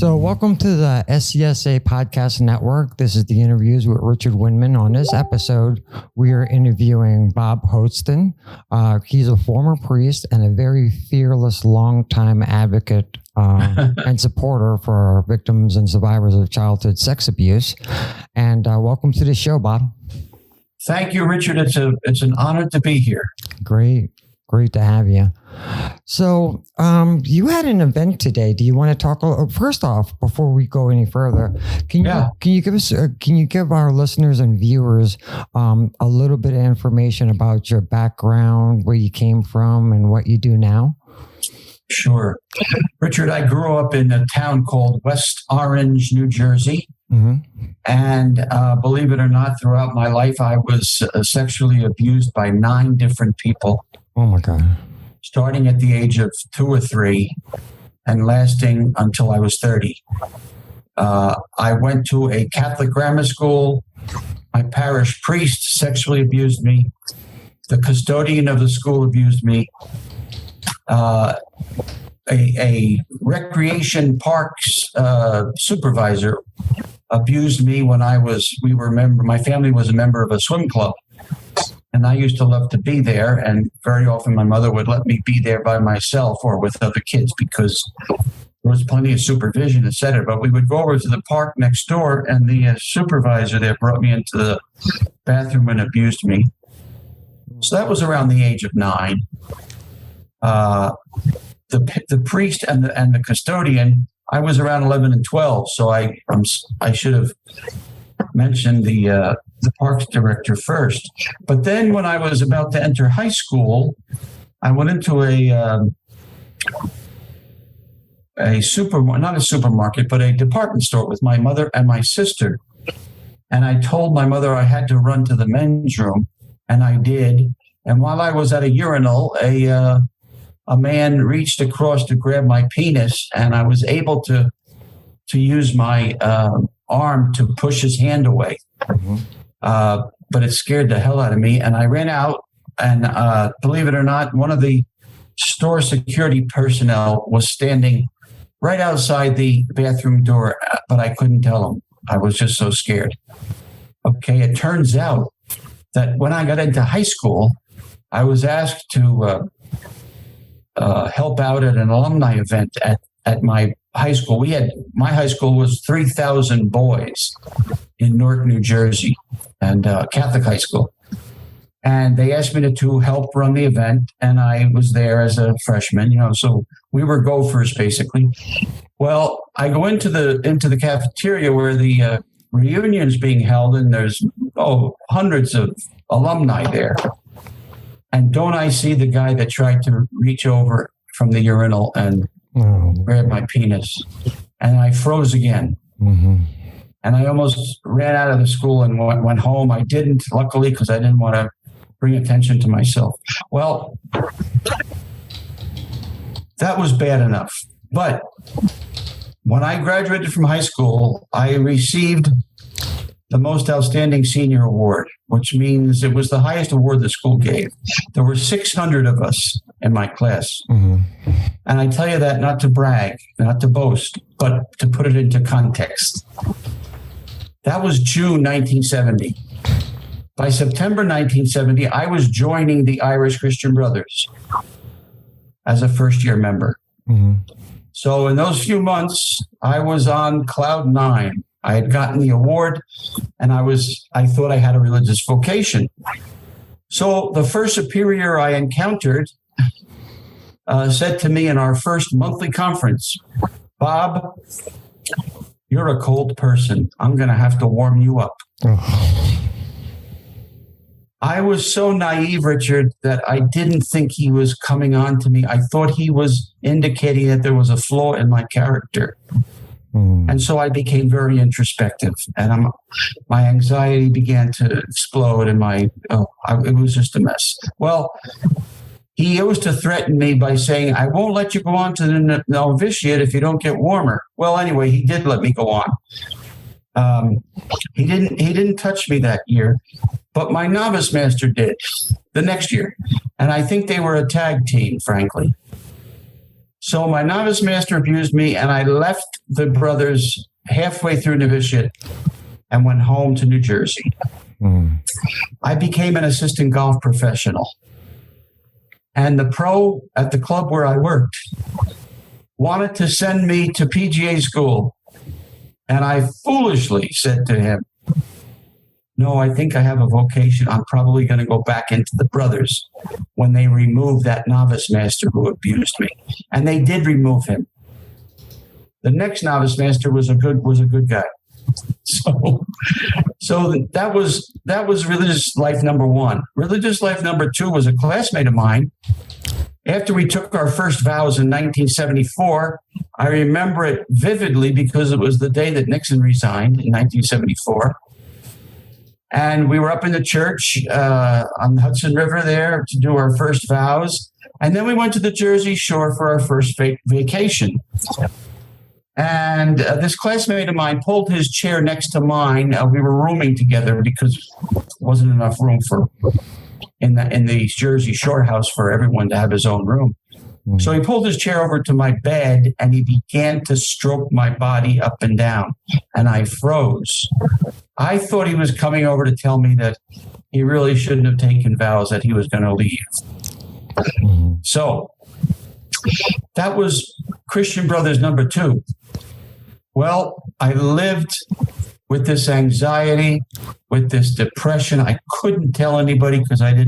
So welcome to the SCSA Podcast Network. This is the interviews with Richard Windmann. On this episode, we are interviewing Bob Hoatson. He's a former priest and a very fearless, longtime advocate and supporter for victims and survivors of childhood sex abuse. And welcome to the show, Bob. Thank you, Richard. It's an honor to be here. Great to have you. So you had an event today. Do you want to talk first off, before we go any further? Can you give our listeners and viewers a little bit of information about your background, where you came from, and what you do now? Sure. Richard, I grew up in a town called West Orange, New Jersey. Mm-hmm. And believe it or not, throughout my life, I was sexually abused by 9 different people. Oh, my God. Starting at the age of 2 or 3 and lasting until I was 30. I went to a Catholic grammar school. My parish priest sexually abused me. The custodian of the school abused me. A recreation parks supervisor abused me when my family was a member of a swim club. And I used to love to be there. And very often my mother would let me be there by myself or with other kids because there was plenty of supervision, et cetera. But we would go over to the park next door, and the supervisor there brought me into the bathroom and abused me. So that was around the age of 9. The priest and the custodian, I was around 11 and 12. So I should have mentioned the parks director first. But then when I was about to enter high school, I went into not a supermarket, but a department store with my mother and my sister. And I told my mother I had to run to the men's room, and I did. And while I was at a urinal, a man reached across to grab my penis, and I was able to use my arm to push his hand away. Mm-hmm. But it scared the hell out of me, and I ran out, and believe it or not, one of the store security personnel was standing right outside the bathroom door, but I couldn't tell him. I was just so scared. Okay, it turns out that when I got into high school, I was asked to help out at an alumni event at my high school. My high school was 3,000 boys in Newark, New Jersey, and Catholic high school. And they asked me to help run the event, and I was there as a freshman, so we were gophers basically. Well, I go into the cafeteria where the reunion's being held, and there's hundreds of alumni there. And don't I see the guy that tried to reach over from the urinal and grab my penis. And I froze again. Mm-hmm. And I almost ran out of the school and went home. I didn't, luckily, because I didn't want to bring attention to myself. Well, that was bad enough. But when I graduated from high school, I received the Most Outstanding Senior Award, which means it was the highest award the school gave. There were 600 of us in my class. Mm-hmm. And I tell you that not to brag, not to boast, but to put it into context. That was June 1970. By September 1970, I was joining the Irish Christian Brothers as a first-year member. Mm-hmm. So in those few months, I was on cloud 9. I had gotten the award, and I thought I had a religious vocation. So the first superior I encountered said to me in our first monthly conference, "Bob, you're a cold person. I'm going to have to warm you up." Oh. I was so naive, Richard, that I didn't think he was coming on to me. I thought he was indicating that there was a flaw in my character. And so I became very introspective, and my anxiety began to explode, and it was just a mess. Well, he used to threaten me by saying, "I won't let you go on to the novitiate if you don't get warmer." Well, anyway, he did let me go on. He didn't touch me that year, but my novice master did the next year, and I think they were a tag team, frankly. So my novice master abused me, and I left the brothers halfway through novitiate and went home to New Jersey. I became an assistant golf professional. And the pro at the club where I worked wanted to send me to PGA school. And I foolishly said to him, no, I think I have a vocation. I'm probably going to go back into the brothers when they remove that novice master who abused me. And they did remove him. The next novice master was a good guy. So that was religious life number one. Religious life number two was a classmate of mine. After we took our first vows in 1974, I remember it vividly because it was the day that Nixon resigned in 1974. And we were up in the church on the Hudson River there to do our first vows. And then we went to the Jersey Shore for our first vacation. And this classmate of mine pulled his chair next to mine. We were rooming together because there wasn't enough room in the Jersey Shore house for everyone to have his own room. So he pulled his chair over to my bed and he began to stroke my body up and down. And I froze. I thought he was coming over to tell me that he really shouldn't have taken vows, that he was going to leave. So that was Christian Brothers number two. Well, I lived with this anxiety, with this depression. I couldn't tell anybody because I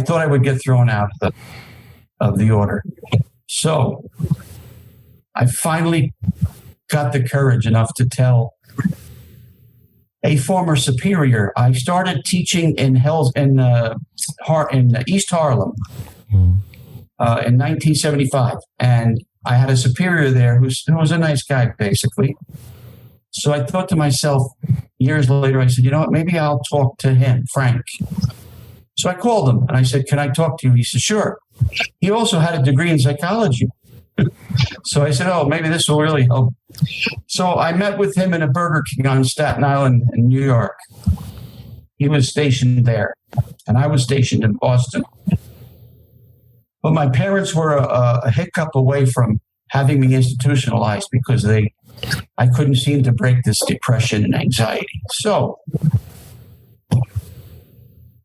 thought I would get thrown out of the order. So I finally got the courage enough to tell a former superior. I started teaching in East Harlem in 1975, and I had a superior there who was a nice guy, basically. So I thought to myself, years later, I said, you know what, maybe I'll talk to him, Frank. So I called him and I said, can I talk to you? He said, sure. He also had a degree in psychology. So I said, oh, maybe this will really help. So I met with him in a Burger King on Staten Island in New York. He was stationed there, and I was stationed in Boston. But my parents were a hiccup away from having me institutionalized because I couldn't seem to break this depression and anxiety. So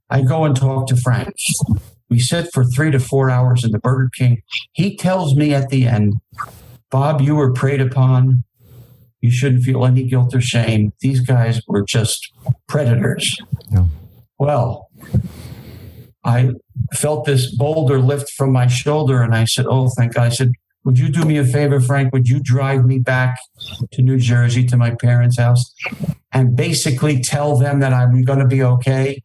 I go and talk to Frank. We sit for 3 to 4 hours in the Burger King. He tells me at the end, Bob, you were preyed upon. You shouldn't feel any guilt or shame. These guys were just predators. Yeah. Well, I felt this boulder lift from my shoulder, and I said, oh, thank God. I said, would you do me a favor, Frank? Would you drive me back to New Jersey to my parents' house and basically tell them that I'm going to be okay?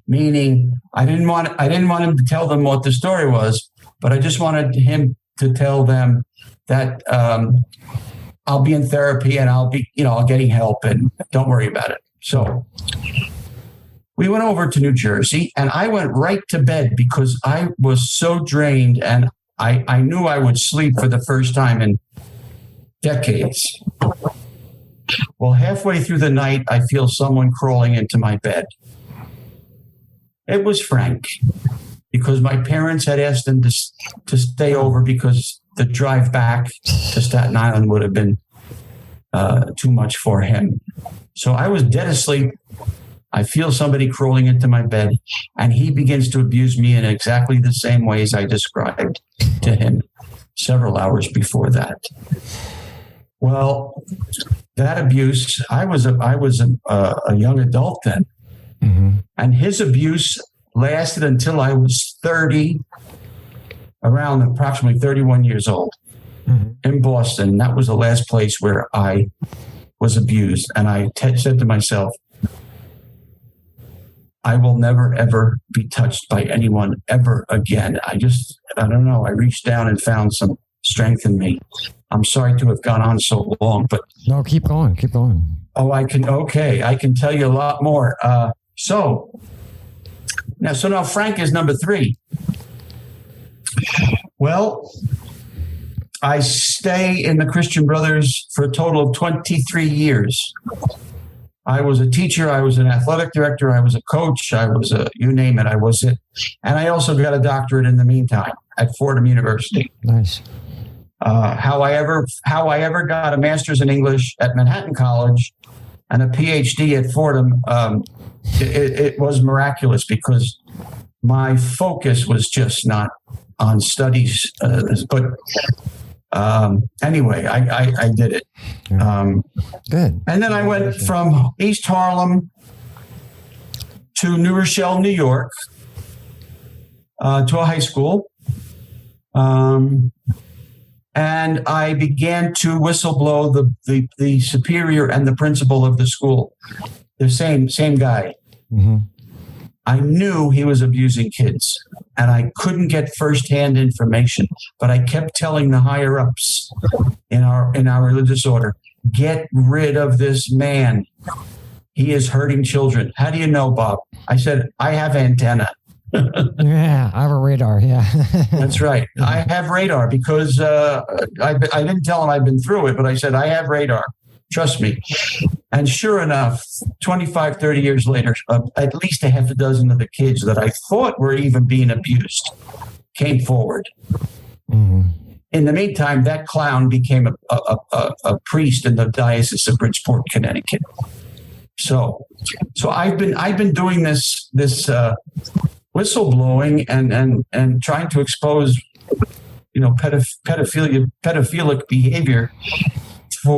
Meaning, I didn't want him to tell them what the story was, but I just wanted him to tell them that I'll be in therapy and I'll be, getting help, and don't worry about it. So we went over to New Jersey, and I went right to bed because I was so drained, and I knew I would sleep for the first time in decades. Well, halfway through the night, I feel someone crawling into my bed. It was Frank, because my parents had asked him to stay over because the drive back to Staten Island would have been too much for him. So I was dead asleep. I feel somebody crawling into my bed, and he begins to abuse me in exactly the same ways I described to him several hours before that. Well, that abuse, I was a young adult then, and his abuse lasted until I was 30, around approximately 31 years old, in Boston. That was the last place where I was abused, and I said to myself, I will never, ever be touched by anyone ever again. I don't know. I reached down and found some strength in me. I'm sorry to have gone on so long, but... No, keep going. Oh, I can tell you a lot more. So now Frank is number 3. Well, I stay in the Christian Brothers for a total of 23 years. I was a teacher. I was an athletic director. I was a coach. I was you name it, I was it. And I also got a doctorate in the meantime at Fordham University. Nice. how I ever got a master's in English at Manhattan College and a Ph.D. at Fordham. It was miraculous because my focus was just not on studies. But anyway, I did it. Good. And then I went from East Harlem to New Rochelle, New York, to a high school. And I began to whistleblow the superior and the principal of the school, the same guy. Mm-hmm. I knew he was abusing kids, and I couldn't get firsthand information, but I kept telling the higher ups in our religious order, get rid of this man. He is hurting children. How do you know, Bob? I said, I have antenna. Yeah, I have a radar. Yeah. That's right. I have radar because I didn't tell him I'd been through it, but I said, I have radar. Trust me. And sure enough, 25, 30 years later, at least a half a dozen of the kids that I thought were even being abused came forward. Mm-hmm. In the meantime, that clown became a priest in the Diocese of Bridgeport, Connecticut. So I've been doing this whistleblowing and trying to expose, pedophilic behavior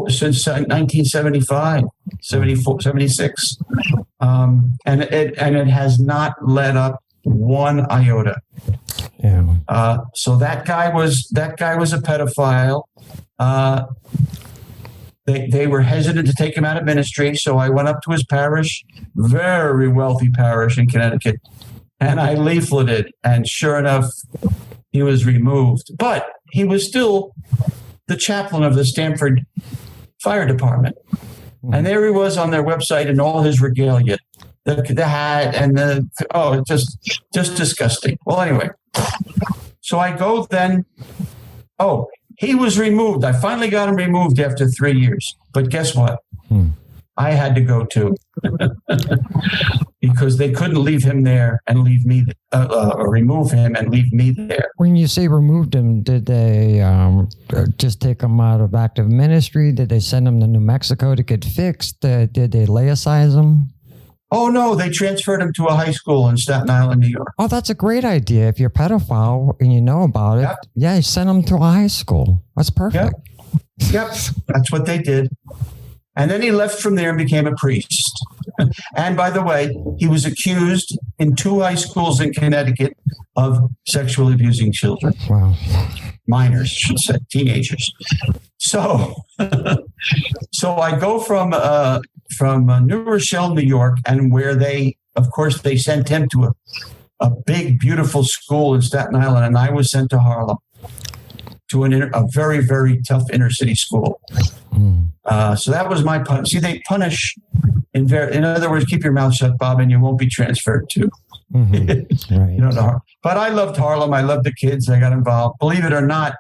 since 1975, 74, 76. And it has not let up one iota. Yeah. So that guy was a pedophile. They were hesitant to take him out of ministry, so I went up to his parish, very wealthy parish in Connecticut, and I leafleted, and sure enough, he was removed. But he was still the chaplain of the Stamford Fire Department. And there he was on their website in all his regalia, the hat and just disgusting. Well, anyway, so I go then, he was removed. I finally got him removed after 3 years. But guess what? I had to go too because they couldn't leave him there and leave me, or remove him and leave me there. When you say removed him, did they just take him out of active ministry? Did they send him to New Mexico to get fixed? Did they laicize him? Oh, no, they transferred him to a high school in Staten Island, New York. Oh, that's a great idea. If you're a pedophile and you know about it, you send him to a high school. That's perfect. Yep, that's what they did. And then he left from there and became a priest. And by the way, he was accused in 2 high schools in Connecticut of sexually abusing children. Wow. Minors, I should say, teenagers. So I go from New Rochelle, New York, and where they sent him to a big, beautiful school in Staten Island, and I was sent to Harlem to a very, very tough inner city school. So that was my punish. See, they punish in other words, keep your mouth shut, Bob, and you won't be transferred to. Mm-hmm. Right. But I loved Harlem. I loved the kids. I got involved. Believe it or not,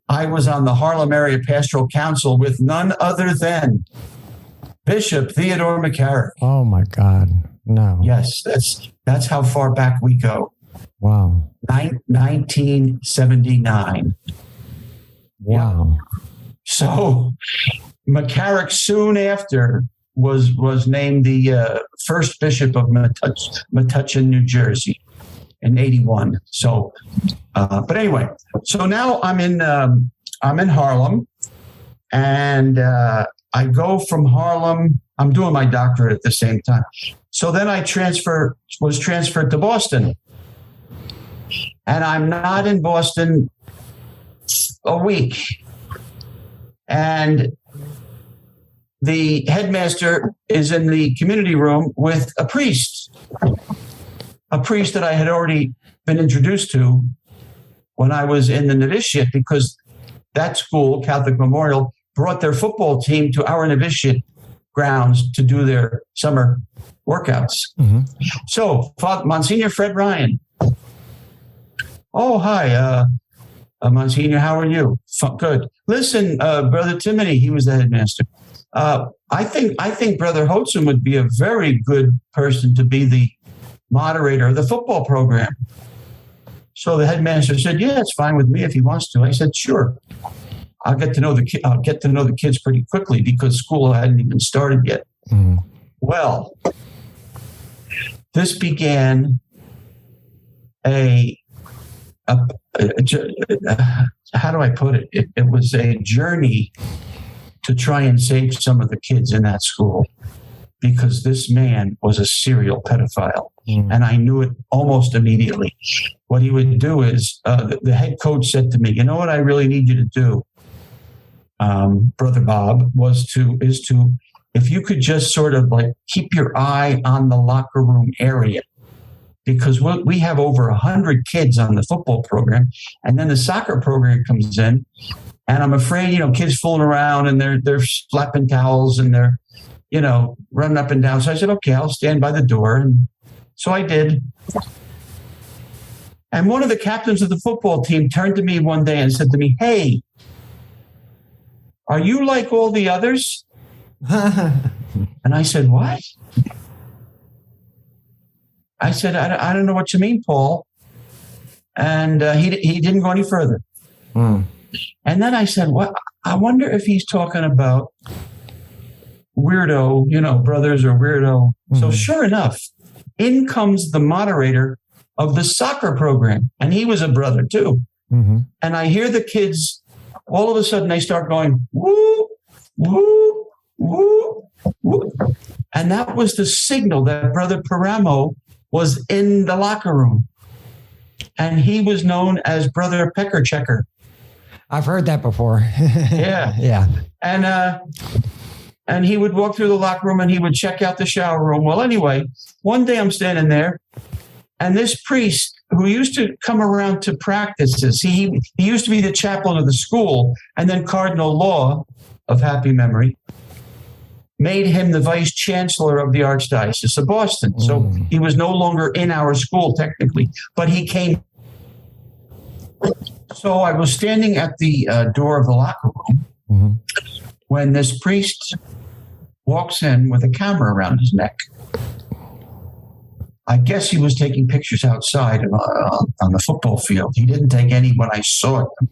I was on the Harlem Area Pastoral Council with none other than Bishop Theodore McCarrick. Oh my God. No. Yes, that's how far back we go. Wow. 1979. Wow. Yeah. So McCarrick soon after was named the first bishop of Metuchen, New Jersey in 81. So, but anyway, so now I'm in Harlem, and I go from Harlem. I'm doing my doctorate at the same time. So then I was transferred to Boston, and I'm not in Boston a week. And the headmaster is in the community room with a priest that I had already been introduced to when I was in the novitiate, because that school, Catholic Memorial, brought their football team to our novitiate grounds to do their summer workouts. Mm-hmm. So, Monsignor Fred Ryan. Oh, hi, Monsignor, how are you? Good. Listen, Brother Timothy, he was the headmaster. I think Brother Hoatson would be a very good person to be the moderator of the football program. So the headmaster said, yeah, it's fine with me if he wants to. I said, sure. I'll get to know the kids pretty quickly because school hadn't even started yet. Mm. Well, this began how do I put it? It was a journey to try and save some of the kids in that school because this man was a serial pedophile. And I knew it almost immediately. What he would do is the head coach said to me, you know what I really need you to do, Brother Bob, is to if you could just sort of like keep your eye on the locker room area, because we have over 100 kids on the football program, and then the soccer program comes in, and I'm afraid, kids fooling around and they're slapping towels and they're, running up and down. So I said, okay, I'll stand by the door. And so I did. And one of the captains of the football team turned to me one day and said to me, hey, are you like all the others? And I said, what? I said, I don't know what you mean, Paul. And he didn't go any further. Mm. And then I said, what? I wonder if he's talking about weirdo, brothers or weirdo. Mm-hmm. So sure enough, in comes the moderator of the soccer program. And he was a brother too. Mm-hmm. And I hear the kids, all of a sudden they start going, woo, woo, woo, woo. And that was the signal that Brother Paramo was in the locker room. And he was known as Brother Pecker Checker. I've heard that before. Yeah. Yeah. And he would walk through the locker room and he would check out the shower room. Well, anyway, one day I'm standing there and this priest who used to come around to practices, he used to be the chaplain of the school and then Cardinal Law of happy memory made him the vice chancellor of the Archdiocese of Boston. So he was no longer in our school technically, but he came. So I was standing at the door of the locker room when this priest walks in with a camera around his neck. I guess he was taking pictures outside on the football field. He didn't take any when I saw them.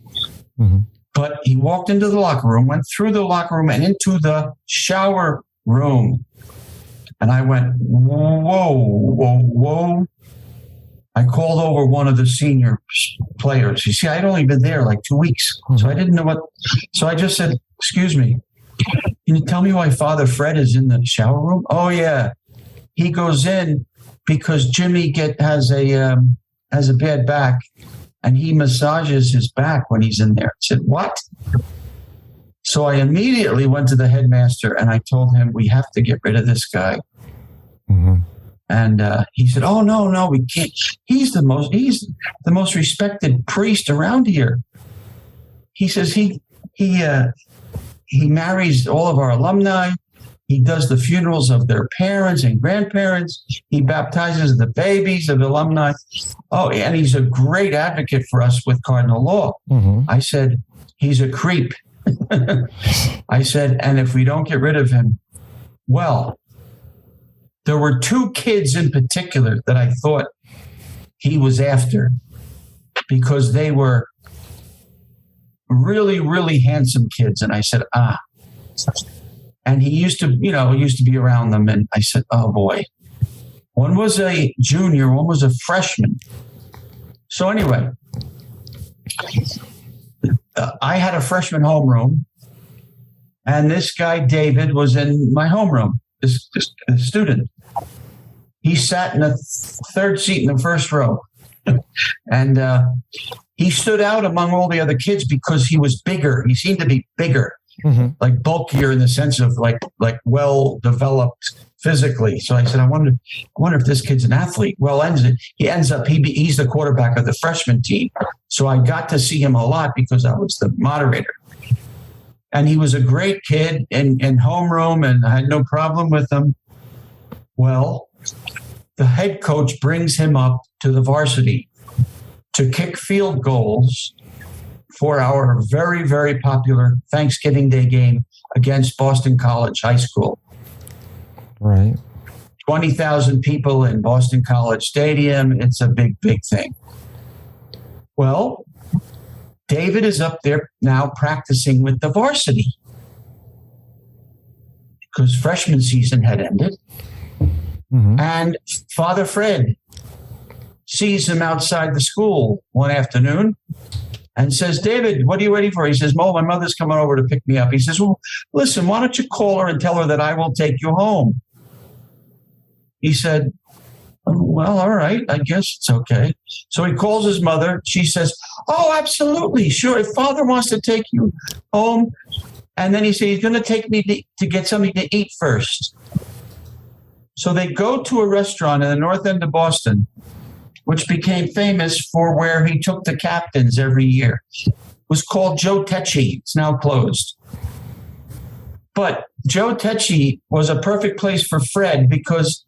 Mm-hmm. But he walked into the locker room, went through the locker room and into the shower room. And I went, whoa, whoa, whoa. I called over one of the senior players. You see, I'd only been there like 2 weeks. Mm-hmm. So I didn't know what. So I just said, excuse me, can you tell me why Father Fred is in the shower room? Oh, yeah. He goes in because Jimmy has a bad back. And he massages his back when he's in there. I said, what? So I immediately went to the headmaster and I told him, we have to get rid of this guy. Mm-hmm. And he said, oh, no, we can't. He's the most respected priest around here. He says he marries all of our alumni. He does the funerals of their parents and grandparents. He baptizes the babies of alumni. Oh, and he's a great advocate for us with Cardinal Law. Mm-hmm. I said, he's a creep. I said, and if we don't get rid of him, well, there were 2 kids in particular that I thought he was after because they were really, really handsome kids. And I said, And he used to be around them. And I said, oh, boy. One was a junior, one was a freshman. So anyway, I had a freshman homeroom. And this guy, David, was in my homeroom, this student. He sat in the 3rd seat in the 1st row. And he stood out among all the other kids because he was bigger. He seemed to be bigger. Mm-hmm. Like bulkier in the sense of like well developed physically. So I said, I wonder if this kid's an athlete. Well, he's the quarterback of the freshman team. So I got to see him a lot because I was the moderator. And he was a great kid in homeroom, and I had no problem with him. Well, the head coach brings him up to the varsity to kick field goals for our very, very popular Thanksgiving Day game against Boston College High School. Right. 20,000 people in Boston College Stadium. It's a big, big thing. Well, David is up there now practicing with the varsity because freshman season had ended. Mm-hmm. And Father Fred sees him outside the school one afternoon and says, David, what are you waiting for? He says, Mo, my mother's coming over to pick me up. He says, well, listen, why don't you call her and tell her that I will take you home? He said, well, all right, I guess it's okay. So he calls his mother. She says, oh, absolutely, sure. If Father wants to take you home. And then he said, he's going to take me to get something to eat first. So they go to a restaurant in the north end of Boston, which became famous for where he took the captains every year. It was called Joe Tecci. It's now closed. But Joe Tecci was a perfect place for Fred because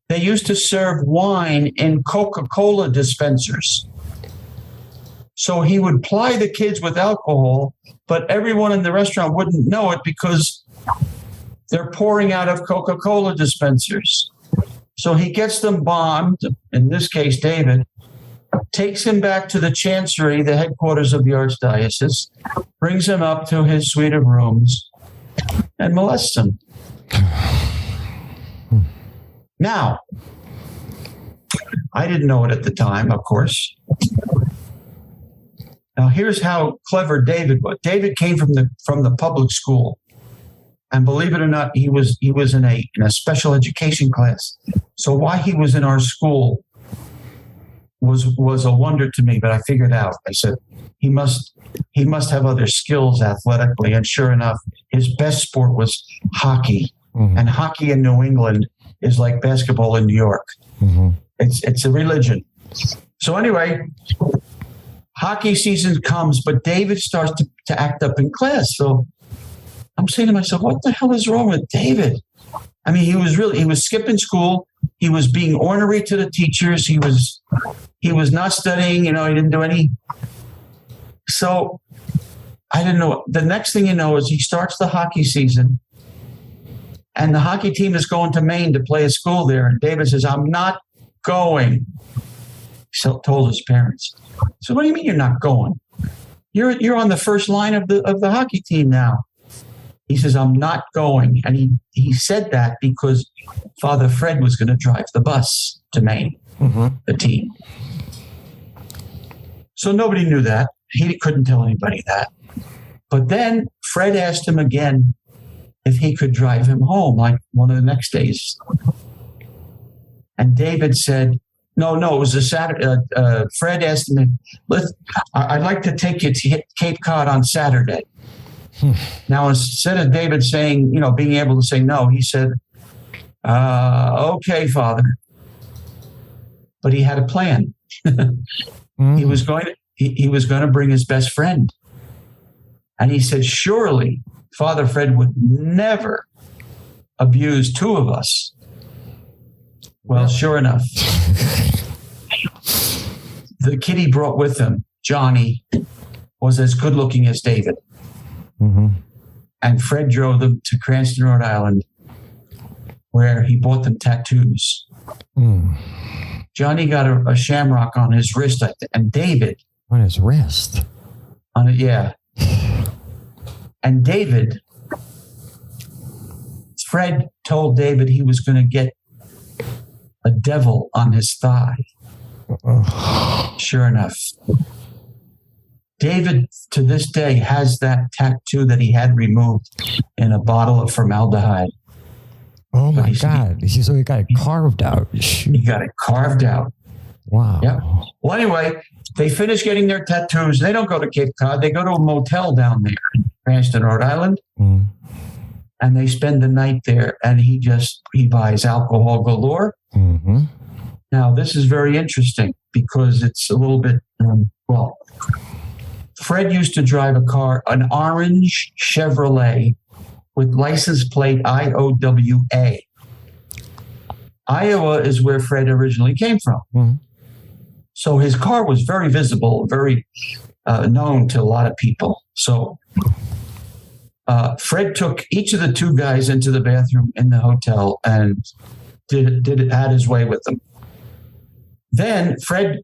they used to serve wine in Coca-Cola dispensers. So he would ply the kids with alcohol, but everyone in the restaurant wouldn't know it because they're pouring out of Coca-Cola dispensers. So he gets them bombed, in this case, David, takes him back to the chancery, the headquarters of the archdiocese, brings him up to his suite of rooms, and molests him. Now, I didn't know it at the time, of course. Now, here's how clever David was. David came from the public school. And believe it or not, he was in a special education class. So why he was in our school was a wonder to me, but I figured out. I said, he must have other skills athletically. And sure enough, his best sport was hockey. Mm-hmm. And hockey in New England is like basketball in New York. Mm-hmm. It's a religion. So anyway, hockey season comes, but David starts to act up in class. So I'm saying to myself, what the hell is wrong with David? I mean, he was skipping school. He was being ornery to the teachers. He was not studying, he didn't do any. So I didn't know. The next thing you know is he starts the hockey season and the hockey team is going to Maine to play a school there. And David says, I'm not going. He told his parents. So what do you mean you're not going? You're on the first line of the hockey team now. He says, I'm not going. And he said that because Father Fred was going to drive the bus to Maine, the team. So nobody knew that. He couldn't tell anybody that. But then Fred asked him again if he could drive him home, like one of the next days. And David said, no, it was a Saturday. Fred asked him, I'd like to take you to Cape Cod on Saturday. Now, instead of David saying, being able to say no, he said, okay, Father. But he had a plan. He was going to bring his best friend. And he said, surely Father Fred would never abuse two of us. Well, sure enough, the kid he brought with him, Johnny, was as good looking as David. Mm-hmm. And Fred drove them to Cranston, Rhode Island, where he bought them tattoos. Mm. Johnny got a shamrock on his wrist, and David... On his wrist? On it, yeah. And Fred told David he was going to get a devil on his thigh. Sure enough. David, to this day, has that tattoo that he had removed in a bottle of formaldehyde. Oh, my God. So he got it carved out. He got it carved out. Wow. Yeah. Well, anyway, they finish getting their tattoos. They don't go to Cape Cod. They go to a motel down there in Cranston, Rhode Island. Mm. And they spend the night there. And he buys alcohol galore. Mm-hmm. Now, this is very interesting because it's a little bit, Fred used to drive a car, an orange Chevrolet with license plate IOWA. Iowa is where Fred originally came from. Mm-hmm. So his car was very visible, very known to a lot of people. So Fred took each of the two guys into the bathroom in the hotel and had his way with them. Then Fred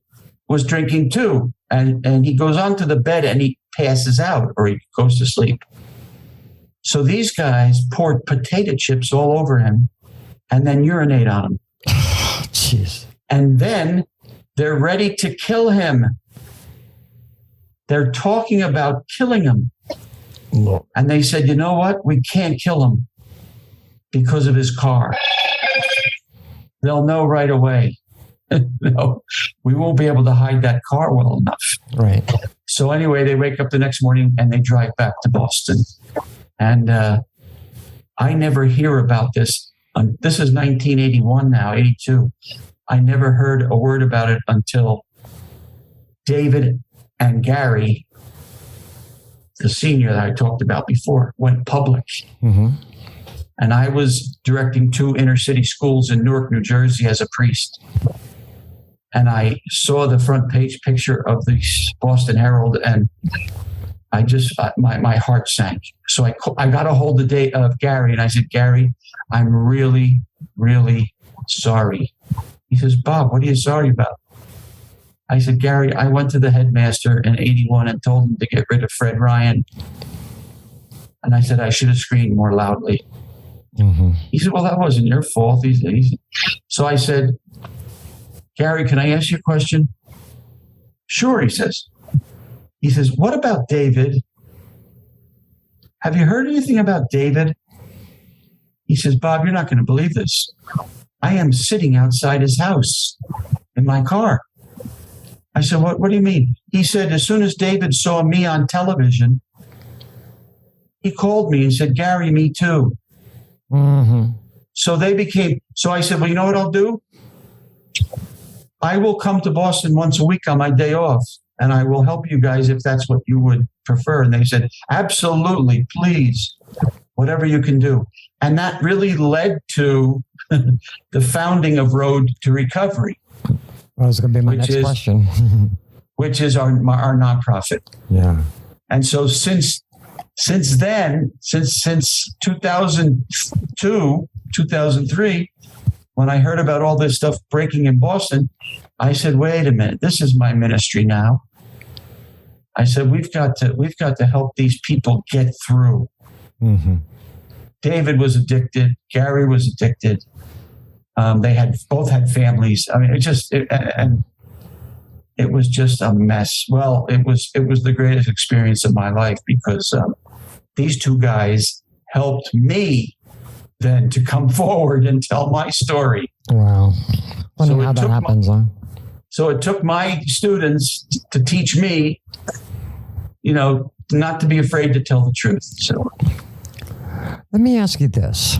was drinking too. and he goes onto the bed and he passes out or he goes to sleep. So these guys poured potato chips all over him and then urinate on him. Jeez. And then they're ready to kill him. They're talking about killing him. And they said, you know what? We can't kill him because of his car. They'll know right away. No, we won't be able to hide that car well enough. Right. So anyway, they wake up the next morning and they drive back to Boston. And I never hear about this. This is 1981 now, 82. I never heard a word about it until David and Gary, the senior that I talked about before, went public. Mm-hmm. And I was directing 2 inner city schools in Newark, New Jersey as a priest. And I saw the front page picture of the Boston Herald, and I just, my heart sank. So I got a hold of Gary, and I said, Gary, I'm really, really sorry. He says, Bob, what are you sorry about? I said, Gary, I went to the headmaster in 81 and told him to get rid of Fred Ryan. And I said, I should have screamed more loudly. Mm-hmm. He said, well, that wasn't your fault. So I said, Gary, can I ask you a question? Sure, he says. He says, what about David? Have you heard anything about David? He says, Bob, you're not going to believe this. I am sitting outside his house in my car. I said, what do you mean? He said, as soon as David saw me on television, he called me and said, Gary, me too. Mm-hmm. So I said, well, you know what I'll do? I will come to Boston once a week on my day off, and I will help you guys if that's what you would prefer. And they said, absolutely, please, whatever you can do. And that really led to the founding of Road to Recovery. That was going to be my next question. Which is our nonprofit. Yeah. And so since then, since 2002, 2003, when I heard about all this stuff breaking in Boston, I said, wait a minute, this is my ministry now. I said, we've got to help these people get through. Mm-hmm. David was addicted. Gary was addicted. They both had families. I mean, it was just a mess. Well, it was the greatest experience of my life because these 2 guys helped me then to come forward and tell my story. Wow. Funny how that happens, huh? So it took my students to teach me, not to be afraid to tell the truth. So let me ask you this.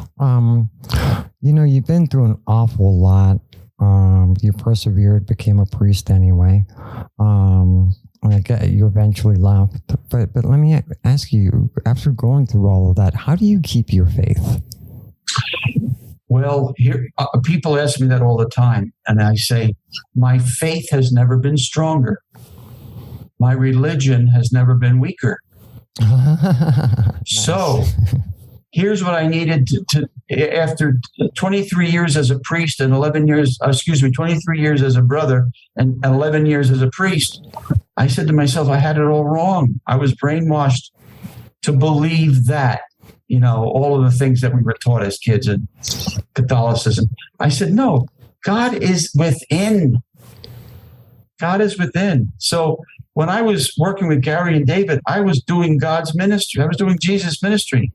You've been through an awful lot. You persevered, became a priest anyway. I get you eventually left. But let me ask you, after going through all of that, how do you keep your faith? Well, here people ask me that all the time, and I say, my faith has never been stronger. My religion has never been weaker. So here's what I needed to after 23 years as a priest and 23 years as a brother and 11 years as a priest. I said to myself, I had it all wrong. I was brainwashed to believe that. All of the things that we were taught as kids in Catholicism. I said, no, God is within. God is within. So when I was working with Gary and David, I was doing God's ministry. I was doing Jesus' ministry.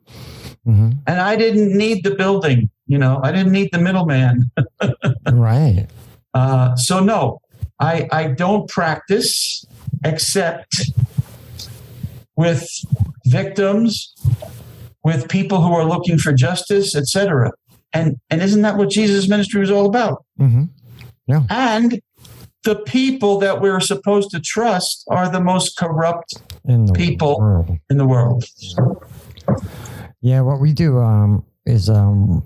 Mm-hmm. And I didn't need the building. I didn't need the middleman. Right. So no, I don't practice except with victims, with people who are looking for justice, etc. And isn't that what Jesus' ministry was all about? Mm-hmm. Yeah. And the people that we're supposed to trust are the most corrupt people in the world. Yeah, what we do is, do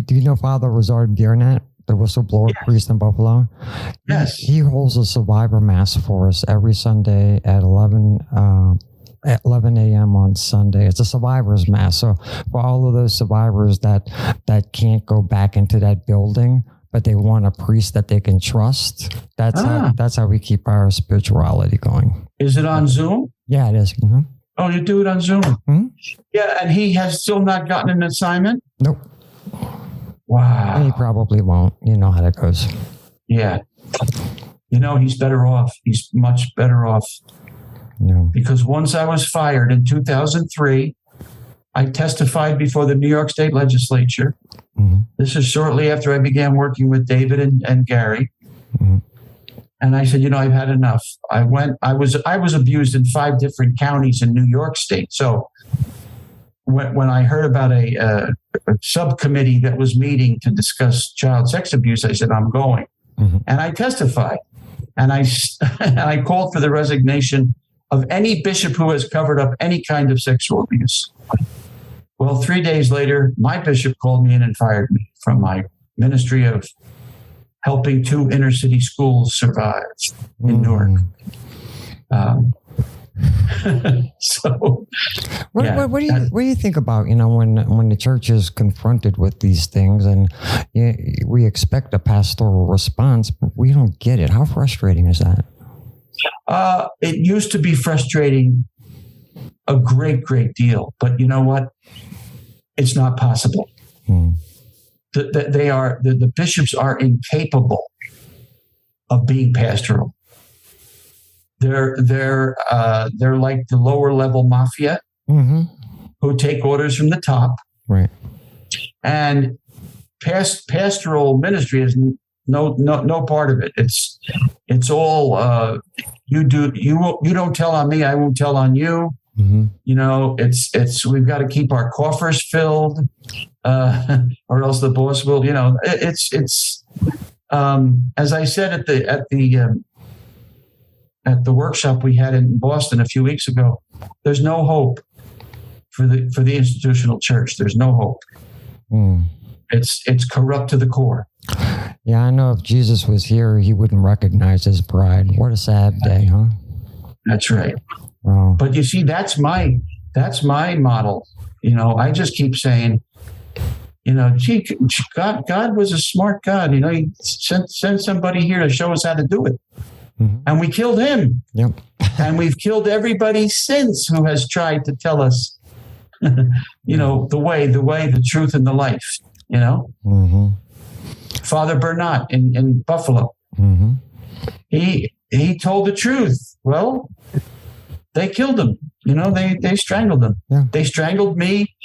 you know Father Rosard Biernat, the whistleblower priest in Buffalo? Yes. He holds a survivor mass for us every Sunday at 11 a.m. on Sunday. It's a survivors mass. So for all of those survivors that can't go back into that building, but they want a priest that they can trust. That's how we keep our spirituality going. Is it on Zoom? Yeah, it is. Mm-hmm. Oh, you do it on Zoom? Mm-hmm. Yeah, and he has still not gotten an assignment? Nope. Wow. And he probably won't. You know how that goes. Yeah. He's better off. He's much better off. Yeah. Because once I was fired in 2003, I testified before the New York State Legislature. Mm-hmm. This is shortly after I began working with David and Gary. Mm-hmm. And I said, I've had enough. I was abused in 5 different counties in New York State. So when I heard about a subcommittee that was meeting to discuss child sex abuse, I said, I'm going. Mm-hmm. And I testified. And I called for the resignation of any bishop who has covered up any kind of sexual abuse. Well, 3 days later, my bishop called me in and fired me from my ministry of helping 2 inner city schools survive in Newark. So, what do you think about when the church is confronted with these things and we expect a pastoral response, but we don't get it? How frustrating is that? It used to be frustrating a great deal, but you know what? It's not possible. The bishops are incapable of being pastoral. They're like the lower level mafia who take orders from the top. Right. And pastoral ministry is no part of it. It's all you do. You don't tell on me, I won't tell on you. It's we've got to keep our coffers filled, or else the boss will. It's as I said at the workshop we had in Boston a few weeks ago. There's no hope for the institutional church. There's no hope. It's corrupt to the core. Yeah, I know if Jesus was here, he wouldn't recognize his bride. What a sad day, huh? That's right. Wow. But you see, that's my model. I just keep saying, God was a smart God. He sent somebody here to show us how to do it. And we killed him. Yep. And we've killed everybody since who has tried to tell us, the way, the truth, and the life, Father Bernat in Buffalo. He told the truth. Well, they killed him. They strangled him. Yeah. They strangled me.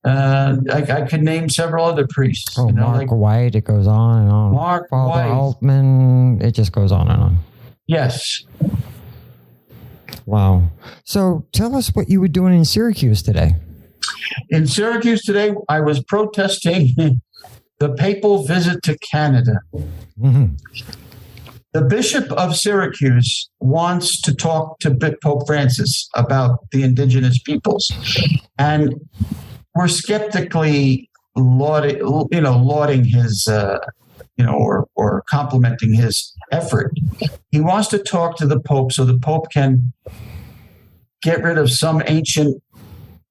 I could name several other priests. Mark White. It goes on and on. Mark Father White. Altman. It just goes on and on. Yes. Wow. So tell us what you were doing in Syracuse today. In Syracuse today, I was protesting the papal visit to Canada. The Bishop of Syracuse wants to talk to Pope Francis about the indigenous peoples. And we're skeptically lauding his, or complimenting his effort. He wants to talk to the Pope so the Pope can get rid of some ancient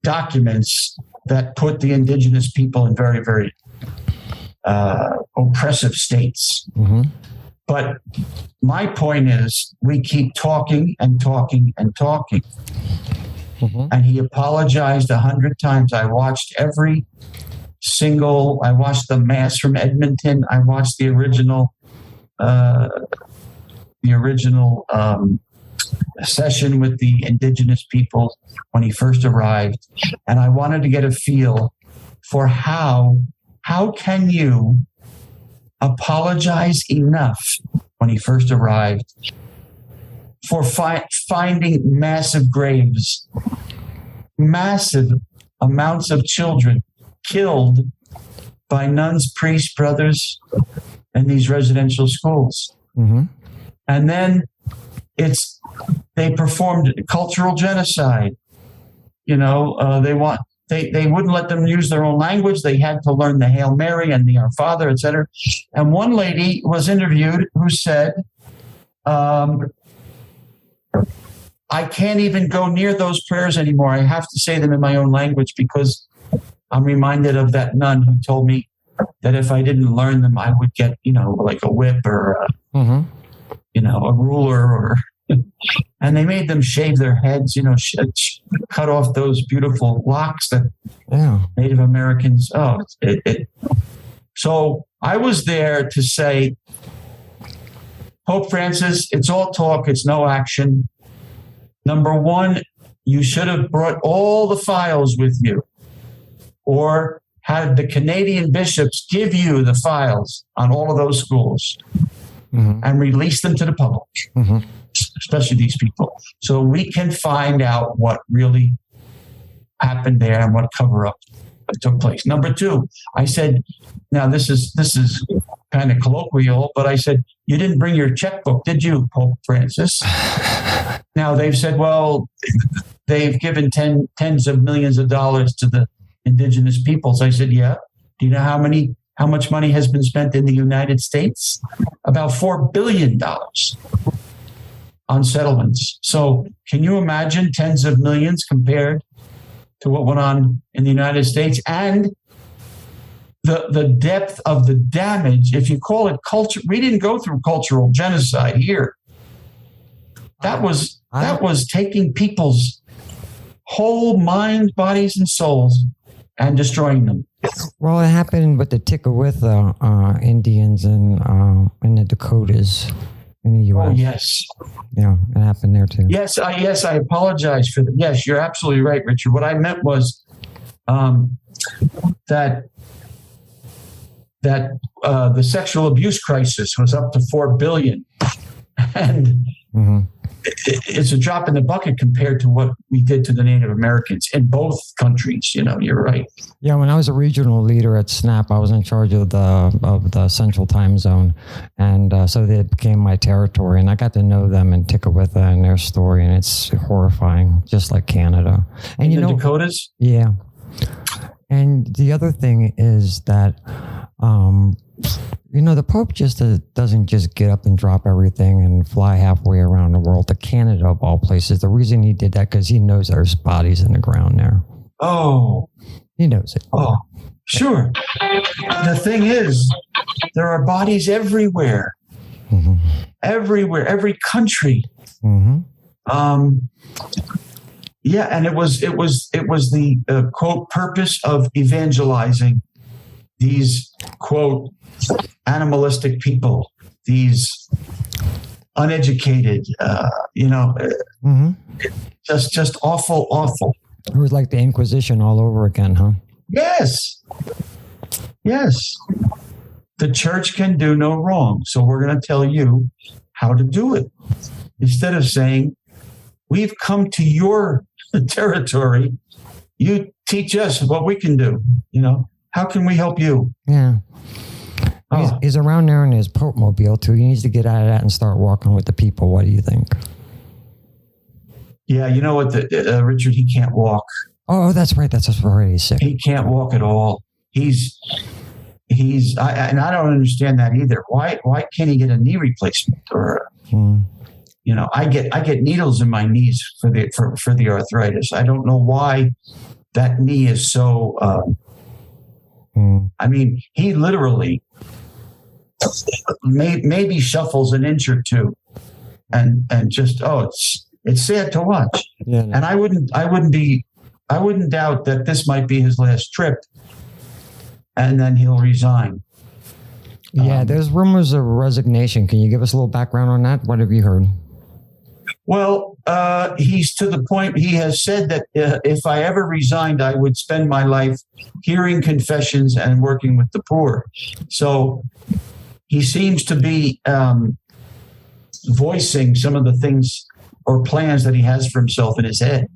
documents that put the indigenous people in very, very oppressive states. But my point is, we keep talking and talking and talking. And he apologized 100 times. I watched I watched the Mass from Edmonton. I watched the original session with the indigenous people when he first arrived. And I wanted to get a feel for how can you apologize enough when he first arrived for finding massive graves, massive amounts of children killed by nuns, priests, brothers, in these residential schools. And then they performed cultural genocide. They wouldn't let them use their own language. They had to learn the Hail Mary and the Our Father, etc. And one lady was interviewed who said, I can't even go near those prayers anymore. I have to say them in my own language because I'm reminded of that nun who told me that if I didn't learn them, I would get, like a whip or, a ruler or, and they made them shave their heads, cut off those beautiful locks that Native Americans, So I was there to say, Pope Francis, it's all talk, it's no action. Number one, you should have brought all the files with you, or had the Canadian bishops give you the files on all of those schools and release them to the public, especially these people, so we can find out what really happened there and what cover-up took place. Number two, I said, now this is kind of colloquial, but I said, you didn't bring your checkbook, did you, Pope Francis? Now they've said, well, they've given tens of millions of dollars to the indigenous peoples. I said, yeah. Do you know how much money has been spent in the United States? About $4 billion on settlements. So can you imagine tens of millions compared to what went on in the United States, and the depth of the damage? If you call it culture, we didn't go through cultural genocide here. That was taking people's whole mind, bodies, and souls and destroying them. Well, it happened with the Tickawitha Indians in the Dakotas in the U.S. Oh, yes. Yeah, it happened there too. Yes, I apologize for that. Yes, you're absolutely right, Richard. What I meant was that the sexual abuse crisis was up to $4 billion, and it's a drop in the bucket compared to what we did to the Native Americans in both countries. You're right. Yeah, when I was a regional leader at SNAP, I was in charge of the Central Time Zone, and so they became my territory, and I got to know them in Tickawitha and their story, and it's horrifying, just like Canada. And in the Dakotas? Yeah. And the other thing is that, the Pope just doesn't just get up and drop everything and fly halfway around the world to Canada, of all places. The reason he did that, because he knows there's bodies in the ground there. Oh. He knows it. Oh, sure. The thing is, there are bodies everywhere. Everywhere, every country. Yeah, and it was the quote purpose of evangelizing these quote animalistic people, these uneducated, just awful. It was like the Inquisition all over again, huh? Yes. The church can do no wrong, so we're going to tell you how to do it, instead of saying, we've come to your territory, you teach us what we can do. How can we help you? Yeah. He's around there in his Pope mobile too. He needs to get out of that and start walking with the people. What do you think? Yeah, you know what, Richard, he can't walk. Oh, that's right. That's right. He's sick. He can't walk at all. And I don't understand that either. Why can't he get a knee replacement? Or I get needles in my knees for the arthritis. I don't know why that knee is so. I mean, he literally maybe shuffles an inch or two, and just it's sad to watch. Yeah, no. And I wouldn't doubt that this might be his last trip, and then he'll resign. Yeah, there's rumors of resignation. Can you give us a little background on that? What have you heard? Well, he's to the point, he has said that if I ever resigned, I would spend my life hearing confessions and working with the poor. So he seems to be voicing some of the things or plans that he has for himself in his head.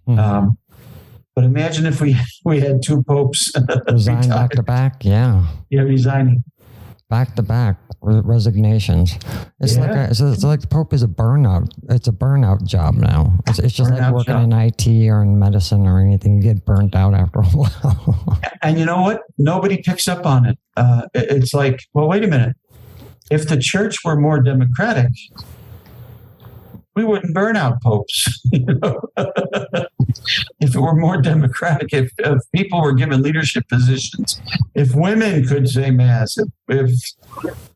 But imagine if we had two popes resign back to back. Yeah, resigning back to back resignations. It's like the Pope is a burnout. It's a burnout job now. It's just like working in IT or in medicine or anything. You get burnt out after a while. And you know what? Nobody picks up on it. It's like, well, wait a minute. If the church were more democratic, we wouldn't burn out popes. if it were more democratic, if people were given leadership positions, if women could say mass, if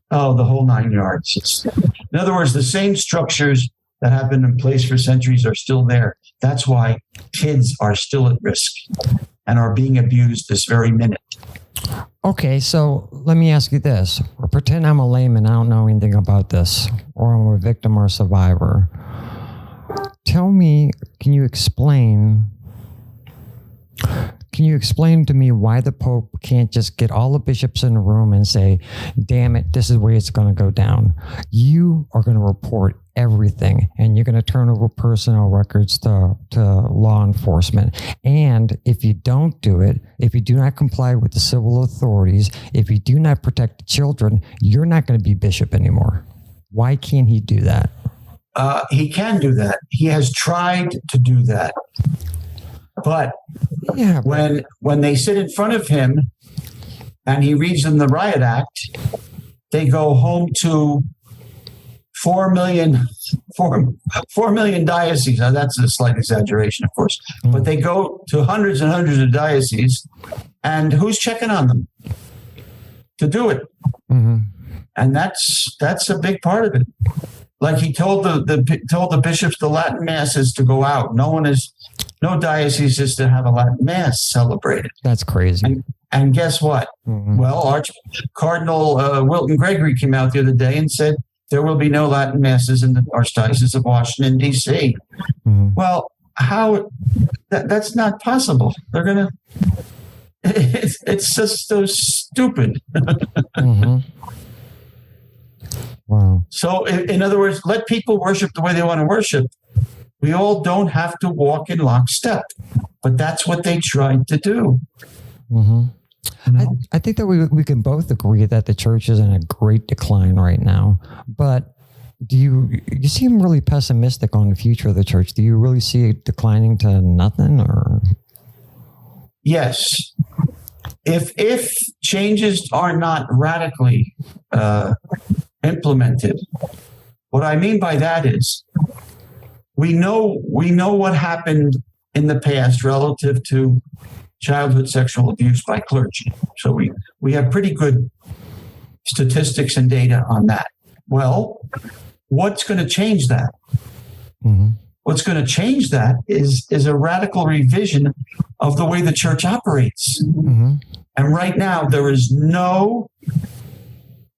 the whole 9 yards. In other words, the same structures that have been in place for centuries are still there. That's why kids are still at risk and are being abused this very minute. Okay, so let me ask you this. Pretend I'm a layman. I don't know anything about this, or I'm a victim or a survivor. Tell me, can you explain to me why the Pope can't just get all the bishops in the room and say, damn it, this is where it's going to go down. You are going to report everything, and you're going to turn over personnel records to law enforcement. And if you don't do it, if you do not comply with the civil authorities, if you do not protect the children, you're not going to be bishop anymore. Why can't he do that? He can do that. He has tried to do that. But when they sit in front of him and he reads them the Riot Act, they go home to 4 million dioceses. Now, that's a slight exaggeration, of course. But they go to hundreds and hundreds of dioceses, and who's checking on them to do it? Mm-hmm. And that's a big part of it. Like he told the bishops the Latin Mass is to go out. No diocese is to have a Latin Mass celebrated. That's crazy. And guess what? Mm-hmm. Well, Cardinal Wilton Gregory came out the other day and said there will be no Latin Masses in the Archdiocese of Washington, D.C. Mm-hmm. Well, how? That's not possible. They're going to... It's just so stupid. Mm-hmm. Wow. So, in other words, let people worship the way they want to worship. We all don't have to walk in lockstep, but that's what they tried to do. Mm-hmm. I think that we can both agree that the church is in a great decline right now. But you seem really pessimistic on the future of the church. Do you really see it declining to nothing, or? Yes. If changes are not radically implemented, what I mean by that is we know what happened in the past relative to childhood sexual abuse by clergy. So we have pretty good statistics and data on that. Well, what's going to change that? Mm-hmm. What's going to change that is a radical revision of the way the church operates. Mm-hmm. And right now, there is no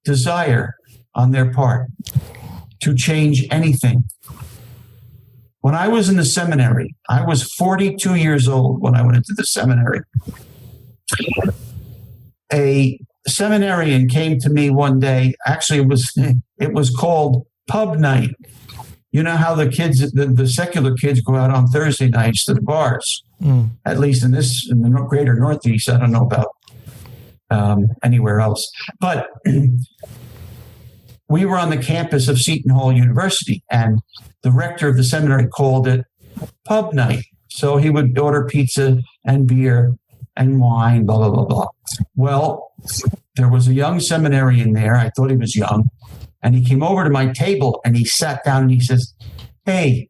desire on their part to change anything. When I was in the seminary, I was 42 years old when I went into the seminary. A seminarian came to me one day. Actually, it was called pub night. You know how the kids, the secular kids, go out on Thursday nights to the bars. At least in the greater Northeast. I don't know about anywhere else. But we were on the campus of Seton Hall University, and the rector of the seminary called it pub night. So he would order pizza and beer and wine, blah, blah, blah, blah. Well, there was a young seminarian there. I thought he was young. And he came over to my table and he sat down and he says, "Hey,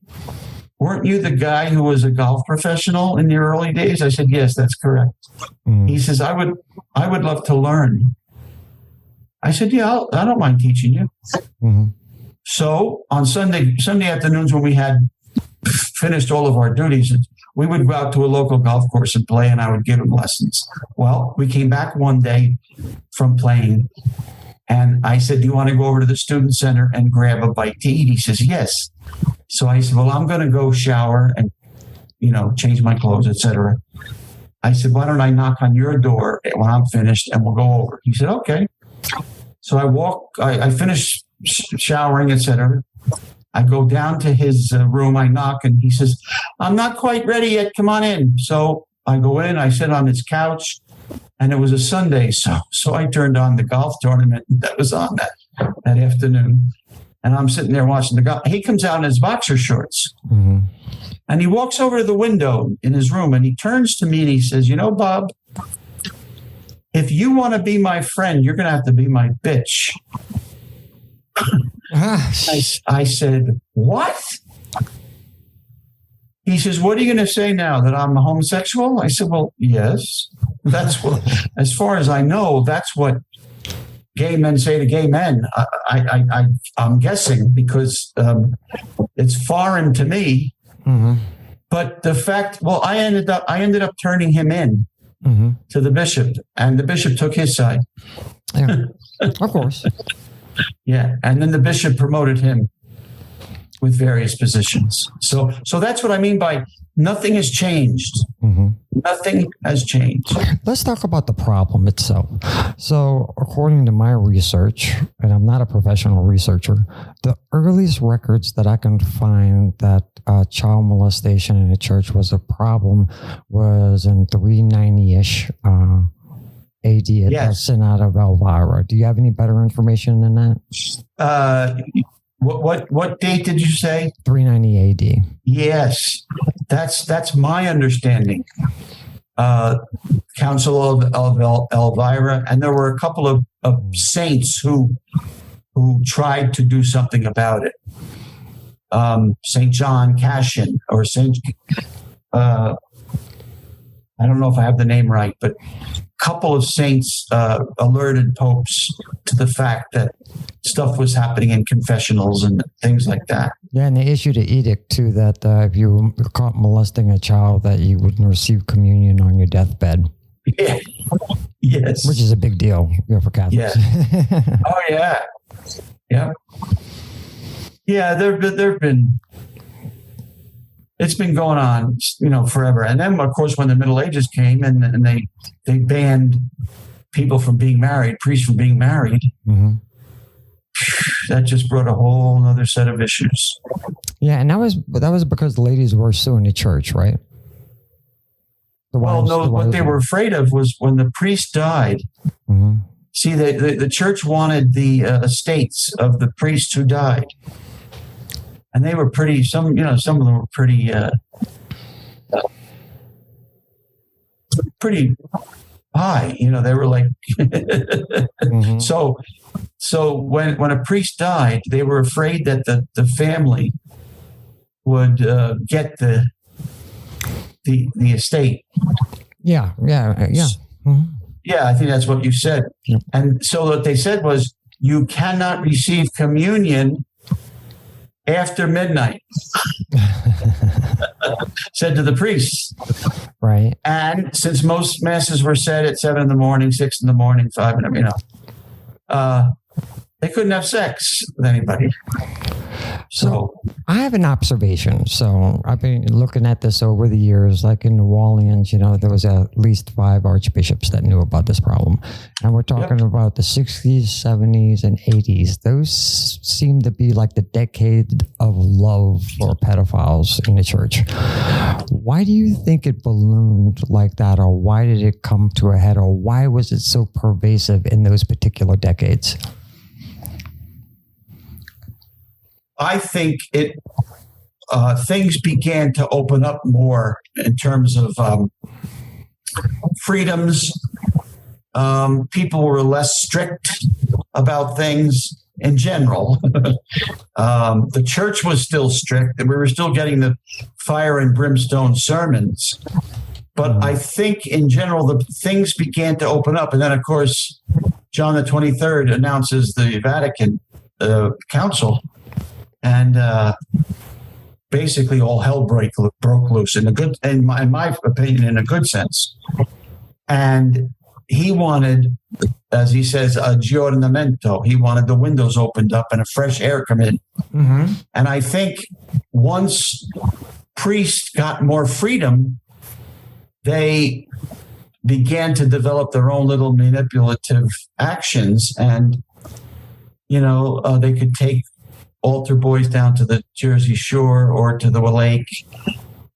weren't you the guy who was a golf professional in the early days?" I said, "Yes, that's correct." He says, I would love to learn." I said, "Yeah, I don't mind teaching you." Mm-hmm. So on Sunday afternoons, when we had finished all of our duties, we would go out to a local golf course and play, and I would give him lessons. Well, we came back one day from playing, and I said, "Do you want to go over to the student center and grab a bite to eat?" He says, "Yes." So I said, "Well, I'm going to go shower and, change my clothes, etc." I said, "Why don't I knock on your door when I'm finished and we'll go over?" He said, "Okay." So I finish showering, etc. I go down to his room, I knock, and he says, "I'm not quite ready yet, come on in." So I go in, I sit on his couch, and it was a Sunday. So I turned on the golf tournament that was on that afternoon. And I'm sitting there watching the golf. He comes out in his boxer shorts. Mm-hmm. And he walks over to the window in his room, and he turns to me and he says, "Bob, if you want to be my friend, you're going to have to be my bitch." I said, "What?" He says, what are you going to say now, that I'm a homosexual? I said, well, yes. That's what, as far as I know, that's what gay men say to gay men. I'm guessing, because it's foreign to me. Mm-hmm. But the fact, well, I ended up turning him in to the bishop, and the bishop took his side. Yeah, of course. Yeah, and then the bishop promoted him with various positions. So that's what I mean by nothing has changed. Mm-hmm. Nothing has changed. Let's talk about the problem itself. So according to my research, and I'm not a professional researcher, the earliest records that I can find that child molestation in the church was a problem was in 390-ish AD at the Synod of Elvira. Do you have any better information than that? What date did you say? 390 AD. Yes, that's my understanding. Council of Elvira, and there were a couple of saints who tried to do something about it. Saint John Cassian, or Saint, I don't know if I have the name right, but a couple of saints alerted popes to the fact that stuff was happening in confessionals and things like that. Yeah, and they issued an edict too that if you were caught molesting a child, that you wouldn't receive communion on your deathbed. Yeah. Yes. Which is a big deal, for Catholics. Yeah. Oh yeah. Yeah. Yeah. There've been. It's been going on, forever. And then, of course, when the Middle Ages came and they banned people from being married, priests from being married. Mm-hmm. That just brought a whole other set of issues. Yeah, and that was because the ladies were suing the church, right? What they were afraid of was when the priest died. Mm-hmm. See, the church wanted the estates of the priests who died, and they were pretty. Some of them were pretty, pretty high. They were like. Mm-hmm. So when a priest died, they were afraid that the family would get the estate. Yeah. Mm-hmm. Yeah, I think that's what you said. Yep. And so what they said was, you cannot receive communion after midnight. Said to the priests. Right. And since most masses were said at 7 a.m, 6 a.m, 5 a.m, they couldn't have sex with anybody. So I have an observation. So I've been looking at this over the years, like in New Orleans, there was at least 5 archbishops that knew about this problem. And we're talking about the 60s, 70s, and 80s. Those seem to be like the decade of love for pedophiles in the church. Why do you think it ballooned like that? Or why did it come to a head? Or why was it so pervasive in those particular decades? I think things began to open up more in terms of freedoms. People were less strict about things in general. The church was still strict, and we were still getting the fire and brimstone sermons. But I think in general, the things began to open up. And then, of course, John the 23rd announces the Vatican Council. And basically, all hell broke loose in my opinion, in a good sense. And he wanted, as he says, aggiornamento. He wanted the windows opened up and a fresh air come in. Mm-hmm. And I think once priests got more freedom, they began to develop their own little manipulative actions, and they could take altar boys down to the Jersey Shore or to the lake,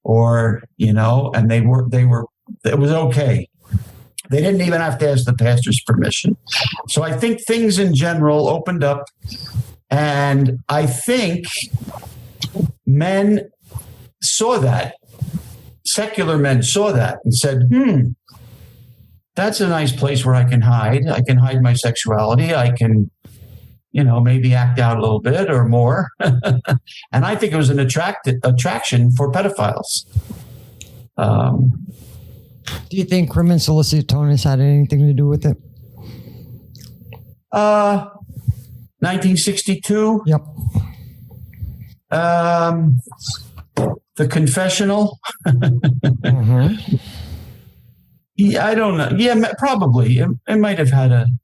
or and they were it was okay. They didn't even have to ask the pastor's permission. So I think things in general opened up, and I think men saw that. Secular men saw that and said, that's a nice place where I can hide. I can hide my sexuality. I can maybe act out a little bit or more. And I think it was an attraction for pedophiles. Do you think crimen solicitonis had anything to do with it? 1962. Yep. The confessional. Mm-hmm. Yeah, I don't know. Yeah, probably. It might have had an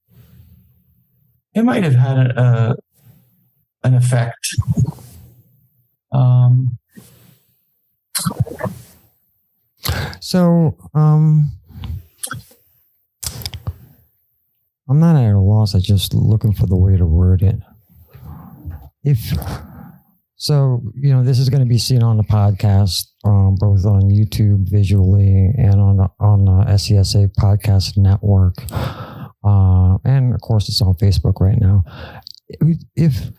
effect. So, I'm not at a loss. I'm just looking for the way to word it. This is going to be seen on the podcast, both on YouTube visually and on the SCSA podcast network. And of course it's on Facebook right now. If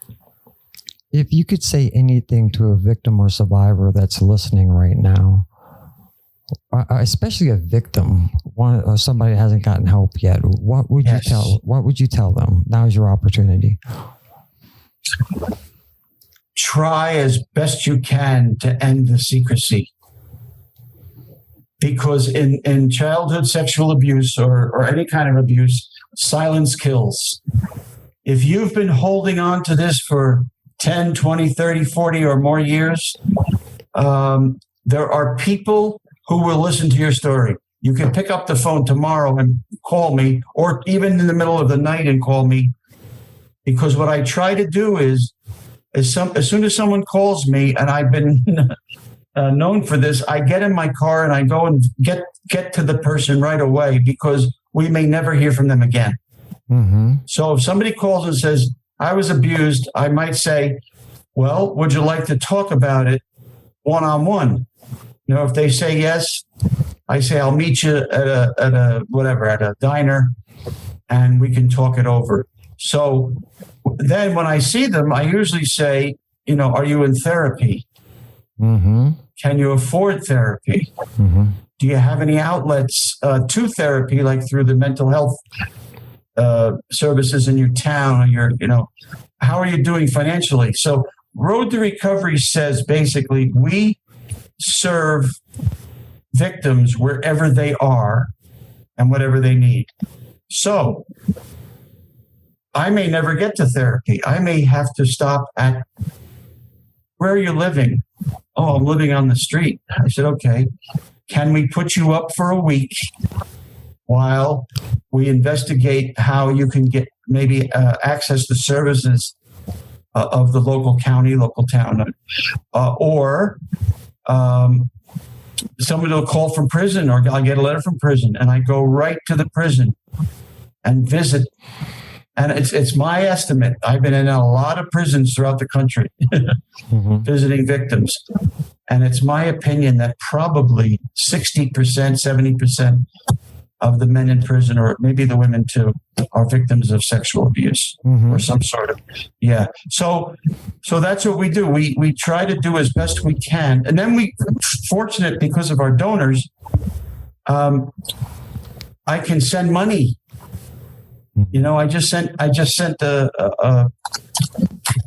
you could say anything to a victim or survivor that's listening right now, especially a victim, somebody that hasn't gotten help yet, what would you tell? What would you tell them? Now is your opportunity. Try as best you can to end the secrecy, because in childhood sexual abuse or any kind of abuse, silence kills. If you've been holding on to this for 10, 20, 30, 40 or more years, there are people who will listen to your story. You can pick up the phone tomorrow and call me, or even in the middle of the night and call me, because what I try to do is as soon as someone calls me, and I've been known for this, I get in my car and I go and get to the person right away, because we may never hear from them again. Mm-hmm. So if somebody calls and says, I was abused, I might say, well, would you like to talk about it one-on-one? If they say yes, I say, I'll meet you at a diner, and we can talk it over. So then when I see them, I usually say, are you in therapy? Mm-hmm. Can you afford therapy? Mm-hmm. Do you have any outlets to therapy, like through the mental health services in your town, or how are you doing financially? So Road to Recovery says basically we serve victims wherever they are and whatever they need. So I may never get to therapy. I may have to stop at, where are you living? Oh, I'm living on the street. I said, okay, can we put you up for a week while we investigate how you can get maybe access to services of the local county, local town, or somebody will call from prison, or I'll get a letter from prison, and I go right to the prison and visit. And it's my estimate. I've been in a lot of prisons throughout the country mm-hmm. visiting victims. And it's my opinion that probably 60%, 70% of the men in prison, or maybe the women too, are victims of sexual abuse mm-hmm. or some sort of, So that's what we do. We try to do as best we can. And then fortunate because of our donors, I can send money. I just sent a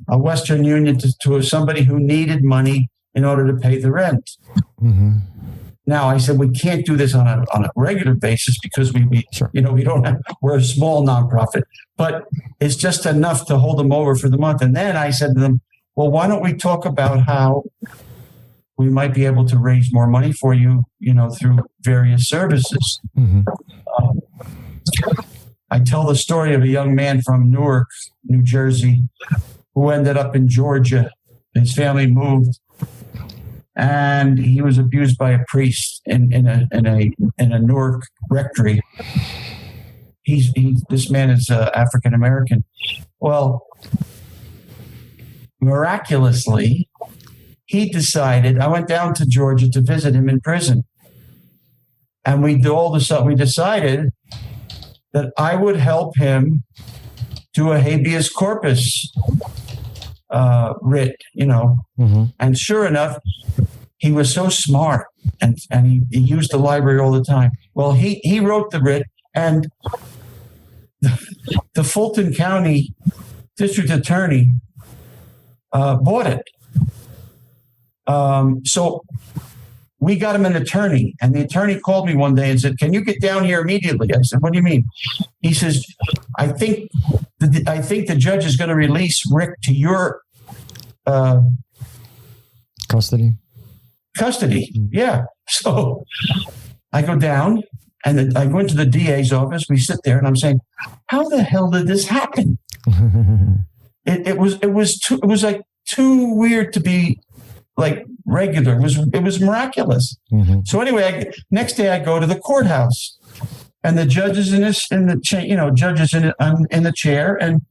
Western Union to somebody who needed money in order to pay the rent. Mm-hmm. Now I said, we can't do this on a regular basis because sure. We're a small nonprofit, but it's just enough to hold them over for the month. And then I said to them, well, why don't we talk about how we might be able to raise more money for you, through various services. Mm-hmm. I tell the story of a young man from Newark, New Jersey, who ended up in Georgia. His family moved, and he was abused by a priest in a Newark rectory. This man is African American. Well, miraculously, he decided. I went down to Georgia to visit him in prison, and we decided that I would help him do a habeas corpus writ, mm-hmm. And sure enough, he was so smart and he used the library all the time. Well, he wrote the writ, and the Fulton County district attorney bought it. So we got him an attorney, and the attorney called me one day and said, "Can you get down here immediately?" I said, "What do you mean?" He says, I think the judge is going to release Rick to your Custody. Yeah. So I go down, and I go into the DA's office. We sit there, and I'm saying, "How the hell did this happen?" It was like too weird to be like regular. It was miraculous. Mm-hmm. So anyway, next day I go to the courthouse, and the judge is in the chair, and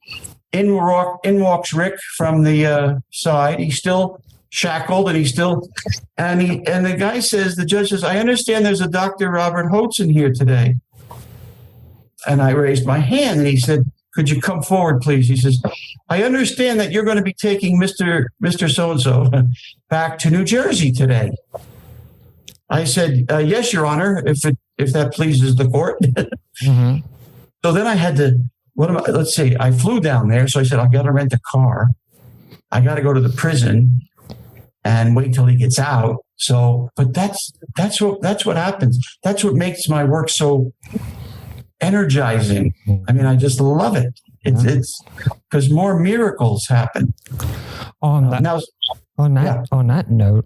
in walks Rick from the side. He's still shackled, and the guy says, the judge says, "I understand there's a Dr. Robert Hoatson here today." And I raised my hand, and he said, "Could you come forward, please?" He says, "I understand that you're going to be taking Mr. So-and-so back to New Jersey today." I said, "Yes, Your Honor, if that pleases the court." Mm-hmm. So then I had to, let's see, I flew down there. So I said, "I got to rent a car. I got to go to the prison and wait till he gets out." So, but that's what happens. That's what makes my work so energizing. I mean, I just love it. It's because more miracles happen. On that note,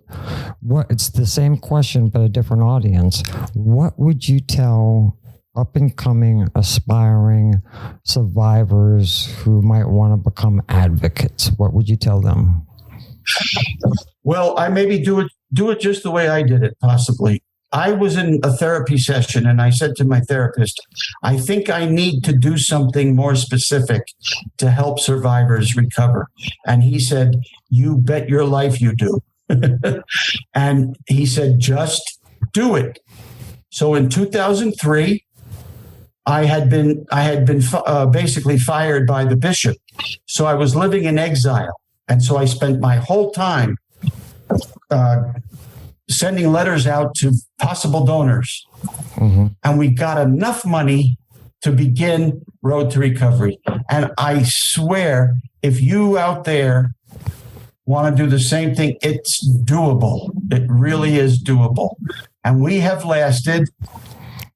it's the same question but a different audience. What would you tell up and coming aspiring survivors who might want to become advocates? What would you tell them? Well, I maybe do it just the way I did it, possibly. I was in a therapy session, and I said to my therapist, "I think I need to do something more specific to help survivors recover." And he said, "You bet your life you do." And he said, "Just do it." So in 2003, I had been basically fired by the bishop. So I was living in exile. And so I spent my whole time sending letters out to possible donors. Mm-hmm. And we got enough money to begin Road to Recovery. And I swear, if you out there want to do the same thing, it's doable. It really is doable. And we have lasted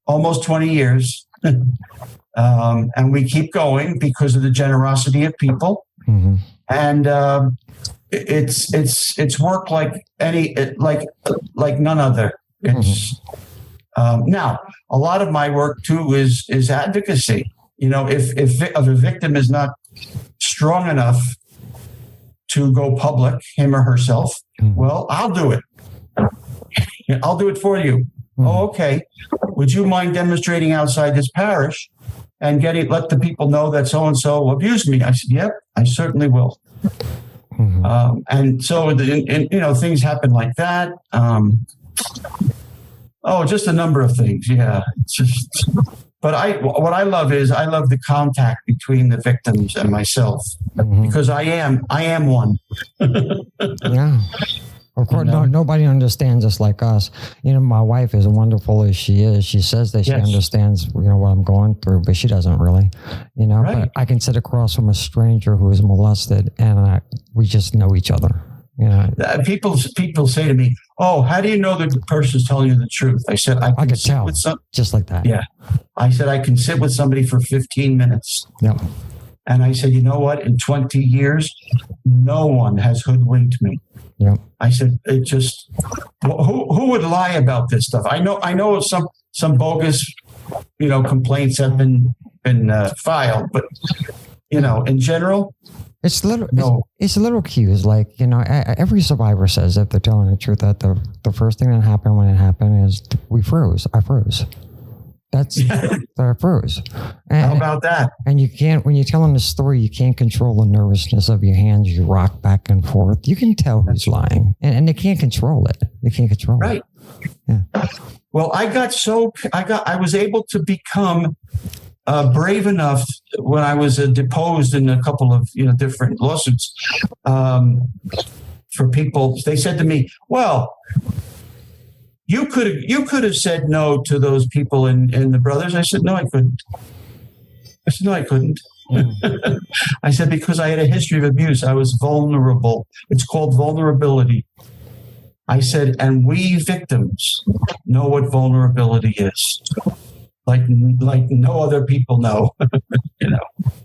almost 20 years. And we keep going because of the generosity of people. Mm-hmm. And it's work like none other. It's now a lot of my work too is advocacy. You know, if a victim is not strong enough to go public, him or herself, well, I'll do it. I'll do it for you. Oh, okay. Would you mind demonstrating outside this parish and let the people know that so-and-so abused me? I said, yep, I certainly will. Mm-hmm. And so, things happen like that. Just a number of things. Yeah. It's just, but what I love the contact between the victims and myself, because I am one. Yeah. Of course, nobody understands us like us. You know, my wife, as wonderful as she is, she says that she understands, what I'm going through, but she doesn't really, Right. But I can sit across from a stranger who is molested, and we just know each other. People say to me, "Oh, how do you know the person's telling you the truth?" I said, I can tell, with just like that. Yeah, I said I can sit with somebody for 15 minutes. Yeah. And I said, you know what? In 20 years, no one has hoodwinked me. Yeah. I said, it just, who would lie about this stuff? I know some bogus, complaints have been filed, but in general, it's little cues. Like, every survivor says, if they're telling the truth, that the first thing that happened when it happened is I froze. That's I froze. How about that? And you can't, when you're telling the story, you can't control the nervousness of your hands. You rock back and forth. You can tell who's lying, and they can't control it. They can't control it. Yeah. Well, I was able to become brave enough when I was deposed in a couple of different lawsuits for people. They said to me, "Well, You could have said no to those people in the brothers." I said, "No, I couldn't." I said, because I had a history of abuse. I was vulnerable. It's called vulnerability. I said, and we victims know what vulnerability is. Like no other people know,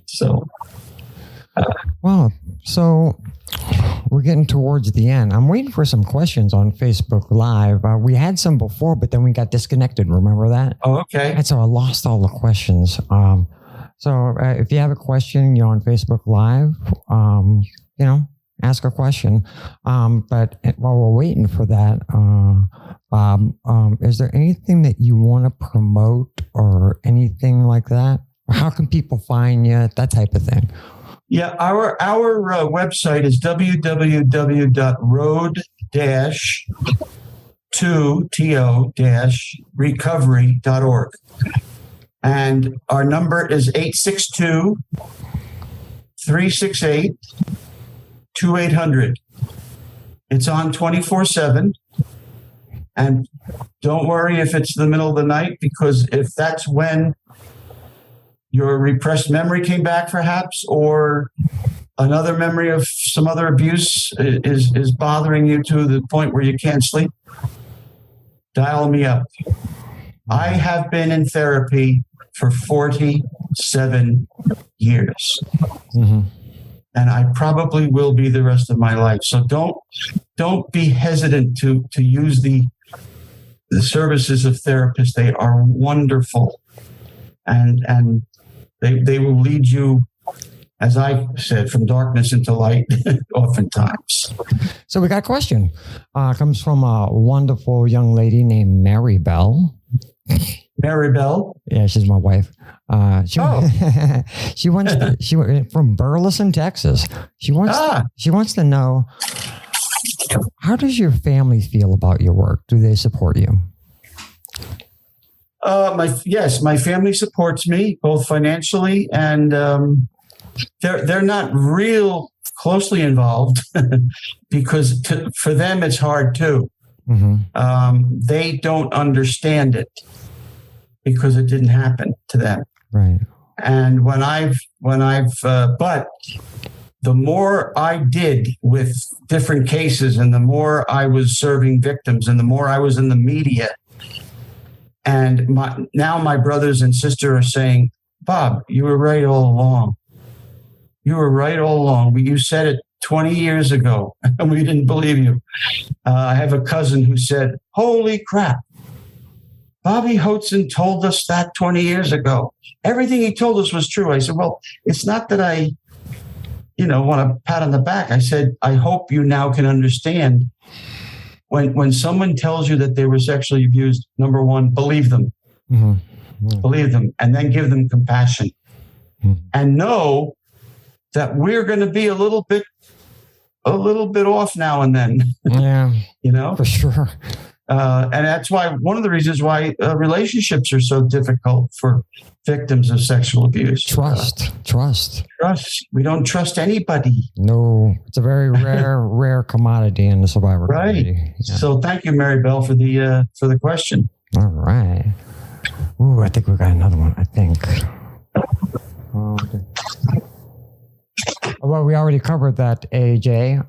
So. Well, so we're getting towards the end. I'm waiting for some questions on Facebook Live. We had some before, but then we got disconnected. Remember that? Oh, okay. And so I lost all the questions. So if you have a question, on Facebook Live, ask a question. But while we're waiting for that, Bob, is there anything that you want to promote or anything like that? How can people find you? That type of thing. Yeah, our website is www.road-to-recovery.org. And our number is 862-368-2800. It's on 24/7. And don't worry if it's the middle of the night, because if that's when your repressed memory came back, perhaps, or another memory of some other abuse is bothering you to the point where you can't sleep, dial me up. I have been in therapy for 47 years. Mm-hmm. And I probably will be the rest of my life. So don't be hesitant to use the services of therapists. They are wonderful. And they will lead you, as I said, from darkness into light, oftentimes. So we got a question. Comes from a wonderful young lady named Mary Bell. Mary Bell? Yeah, she's my wife. She wants from Burleson, Texas. She wants to know, how does your family feel about your work? Do they support you? My family supports me both financially and they're not real closely involved because for them it's hard too. Mm-hmm. They don't understand it because it didn't happen to them. Right. And but the more I did with different cases and the more I was serving victims and the more I was in the media, and now my brothers and sister are saying, Bob, you were right all along. You were right all along. You said it 20 years ago, and we didn't believe you. I have a cousin who said, holy crap, Bobby Hoatson told us that 20 years ago. Everything he told us was true. I said, well, it's not that I, want a pat on the back. I said, I hope you now can understand when someone tells you that they were sexually abused, number one, believe them. Mm-hmm. Mm-hmm. Believe them, and then give them compassion. Mm-hmm. And know that we're going to be a little bit off now and then. Yeah. For sure. And that's why one of the reasons why relationships are so difficult for victims of sexual abuse. Trust. We don't trust anybody. No, it's a very rare commodity in the survivor community. Right. Yeah. So thank you, Mary Bell, for the question. All right. Ooh, I think we got another one. I think. Well, we already covered that, AJ.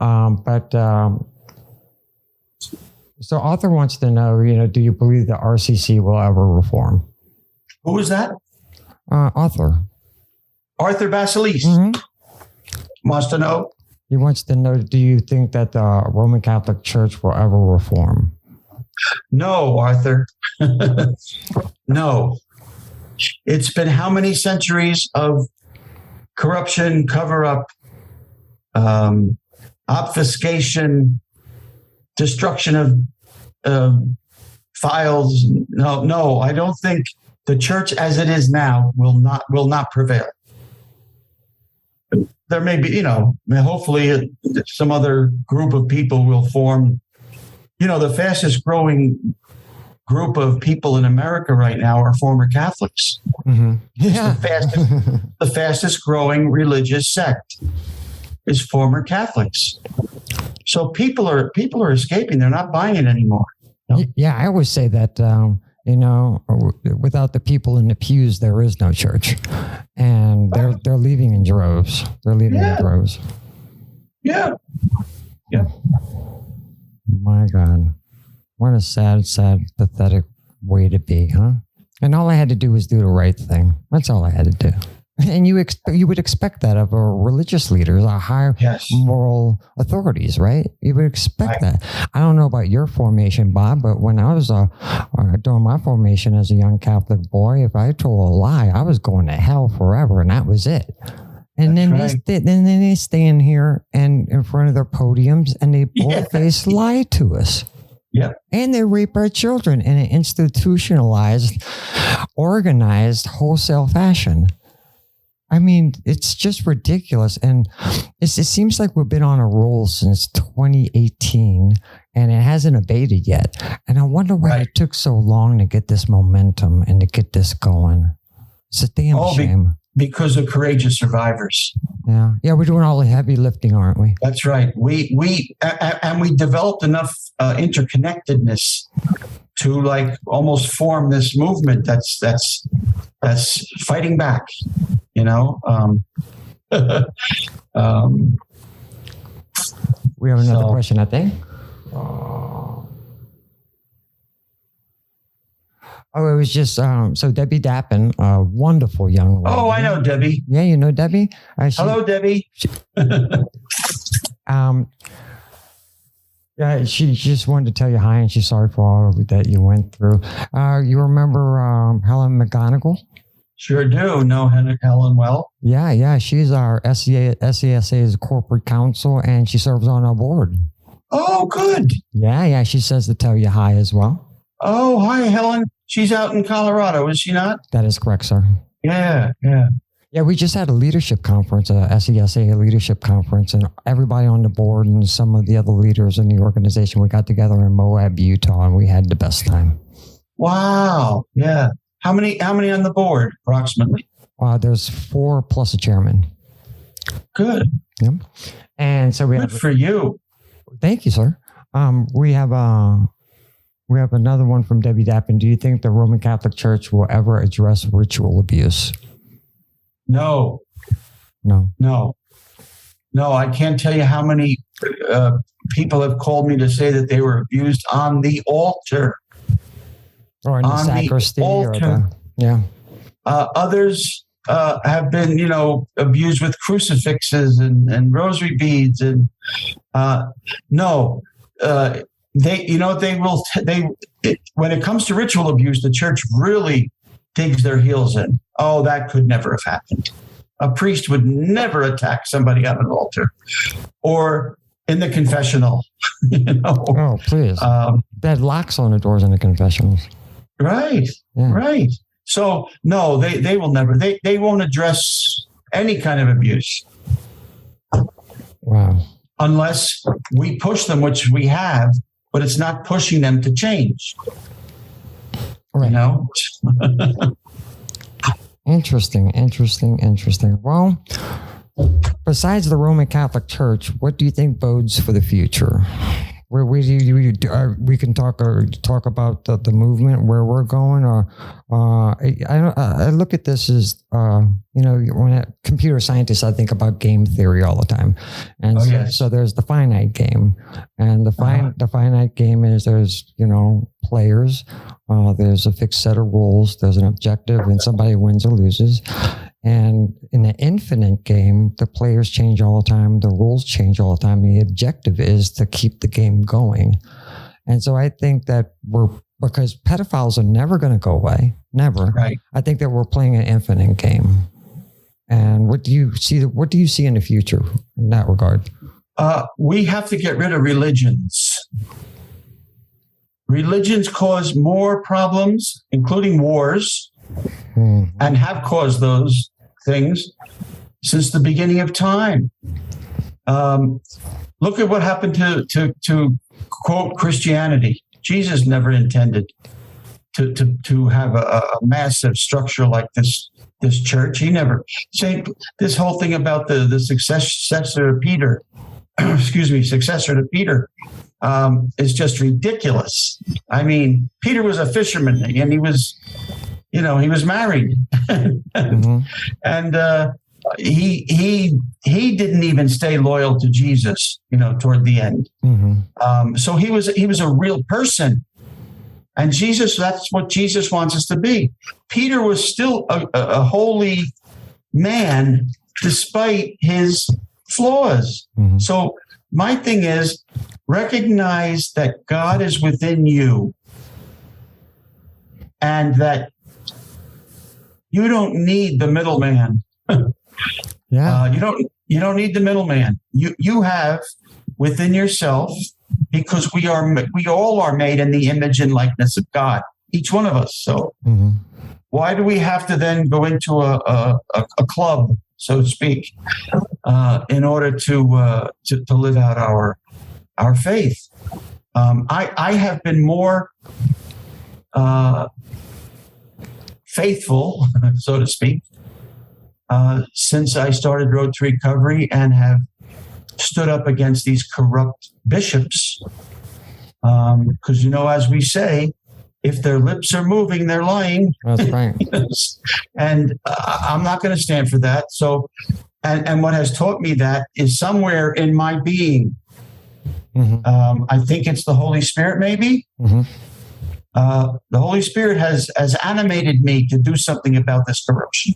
So Arthur wants to know, do you believe the RCC will ever reform? Who is that? Arthur Basilis. Mm-hmm. Wants to know? He wants to know, do you think that the Roman Catholic Church will ever reform? No, Arthur. No. It's been how many centuries of corruption, cover-up, obfuscation, destruction of files. No, I don't think the church as it is now will not prevail. There may be, hopefully some other group of people will form. The fastest growing group of people in America right now are former Catholics. Mm-hmm. Yeah. The fastest growing religious sect is former Catholics. So people are escaping. They're not buying it anymore. No? Yeah, I always say that Without the people in the pews, there is no church, and they're leaving in droves. They're leaving in droves. Yeah. My God, what a sad, pathetic way to be, huh? And all I had to do was do the right thing. That's all I had to do. And you would expect that of our religious leaders, our higher moral authorities, right? You would expect that. I don't know about your formation, Bob, but when I was doing my formation as a young Catholic boy, if I told a lie, I was going to hell forever, and that was it. And then they stand here and in front of their podiums, and they bold-faced lie to us. Yeah. And they rape our children in an institutionalized, organized, wholesale fashion. I mean, it's just ridiculous. And it seems like we've been on a roll since 2018, and it hasn't abated yet. And I wonder why it took so long to get this momentum and to get this going. It's a damn shame. Because of courageous survivors. Yeah, we're doing all the heavy lifting, aren't we? That's right. We developed enough interconnectedness to like almost form this movement that's fighting back. We have another question, I think. Oh, it was just so Debbie Dappin, a wonderful young lady. Oh, I know Debbie. Yeah, you know Debbie? Hello, Debbie. Yeah, she just wanted to tell you hi, and she's sorry for all that you went through. You remember Helen McGonigal? Sure do. Know Helen well. Yeah. She's our SCSA's corporate counsel, and she serves on our board. Oh, good. Yeah. She says to tell you hi as well. Oh, hi, Helen. She's out in Colorado, is she not? That is correct, sir. Yeah. Yeah, we just had a leadership conference, a SCSA leadership conference, and everybody on the board and some of the other leaders in the organization, we got together in Moab, Utah, and we had the best time. Wow. Yeah. How many on the board, approximately? There's 4 plus a chairman. Good. Yep. And so Good for you. Thank you, sir. We have another one from Debbie Dappin. Do you think the Roman Catholic Church will ever address ritual abuse? No, I can't tell you how many people have called me to say that they were abused on the altar. Or in the sacristy. Others have been, abused with crucifixes and rosary beads. And when it comes to ritual abuse, the church really digs their heels in. Oh, that could never have happened. A priest would never attack somebody on an altar or in the confessional. Oh, please. They had locks on the doors in the confessionals. Right. Yeah. Right. So no, they will never. They won't address any kind of abuse. Wow. Unless we push them, which we have, but it's not pushing them to change. Right. Interesting. Well, besides the Roman Catholic Church, what do you think bodes for the future? We can talk about the movement, where we're going, or I look at this as when computer scientists, I think about game theory all the time, and so there's the finite game, and the finite game is there's players, there's a fixed set of rules, there's an objective, and somebody wins or loses. And in an infinite game, the players change all the time, the rules change all the time. The objective is to keep the game going. And so I think that because pedophiles are never going to go away, never. Right. I think that we're playing an infinite game. And what do you see in the future in that regard? We have to get rid of religions. Religions cause more problems, including wars, and have caused those things since the beginning of time. Look at what happened to quote Christianity. Jesus never intended to have a massive structure like this church. He never say this whole thing about the successor to Peter. Successor to Peter. is just ridiculous. I mean, Peter was a fisherman, and he was married, Mm-hmm. and he didn't even stay loyal to Jesus, toward the end. Mm-hmm. So he was a real person, and that's what Jesus wants us to be. Peter was still a holy man despite his flaws. Mm-hmm. So my thing is, recognize that God is within you, and that you don't need the middleman. Yeah. You don't need the middleman. You have within yourself, because we all are made in the image and likeness of God, each one of us. So Mm-hmm. why do we have to then go into a club, so to speak, in order to live out our faith? I have been more faithful, so to speak, since I started Road to Recovery and have stood up against these corrupt bishops. Because, as we say, if their lips are moving, they're lying. That's right. And I'm not going to stand for that. So, and what has taught me that is somewhere in my being. Mm-hmm. I think it's the Holy Spirit, maybe. Mm-hmm. The Holy Spirit has animated me to do something about this corruption.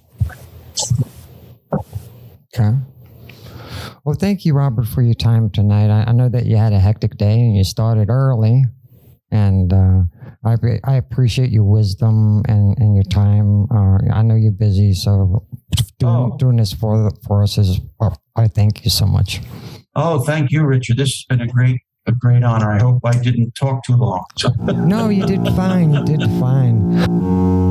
Okay. Well, thank you, Robert, for your time tonight. I know that you had a hectic day and you started early, and I appreciate your wisdom and your time. I know you're busy, so doing this for us is. I thank you so much. Oh, thank you, Richard. This has been a great honor. I hope I didn't talk too long. No, you did fine. You did fine.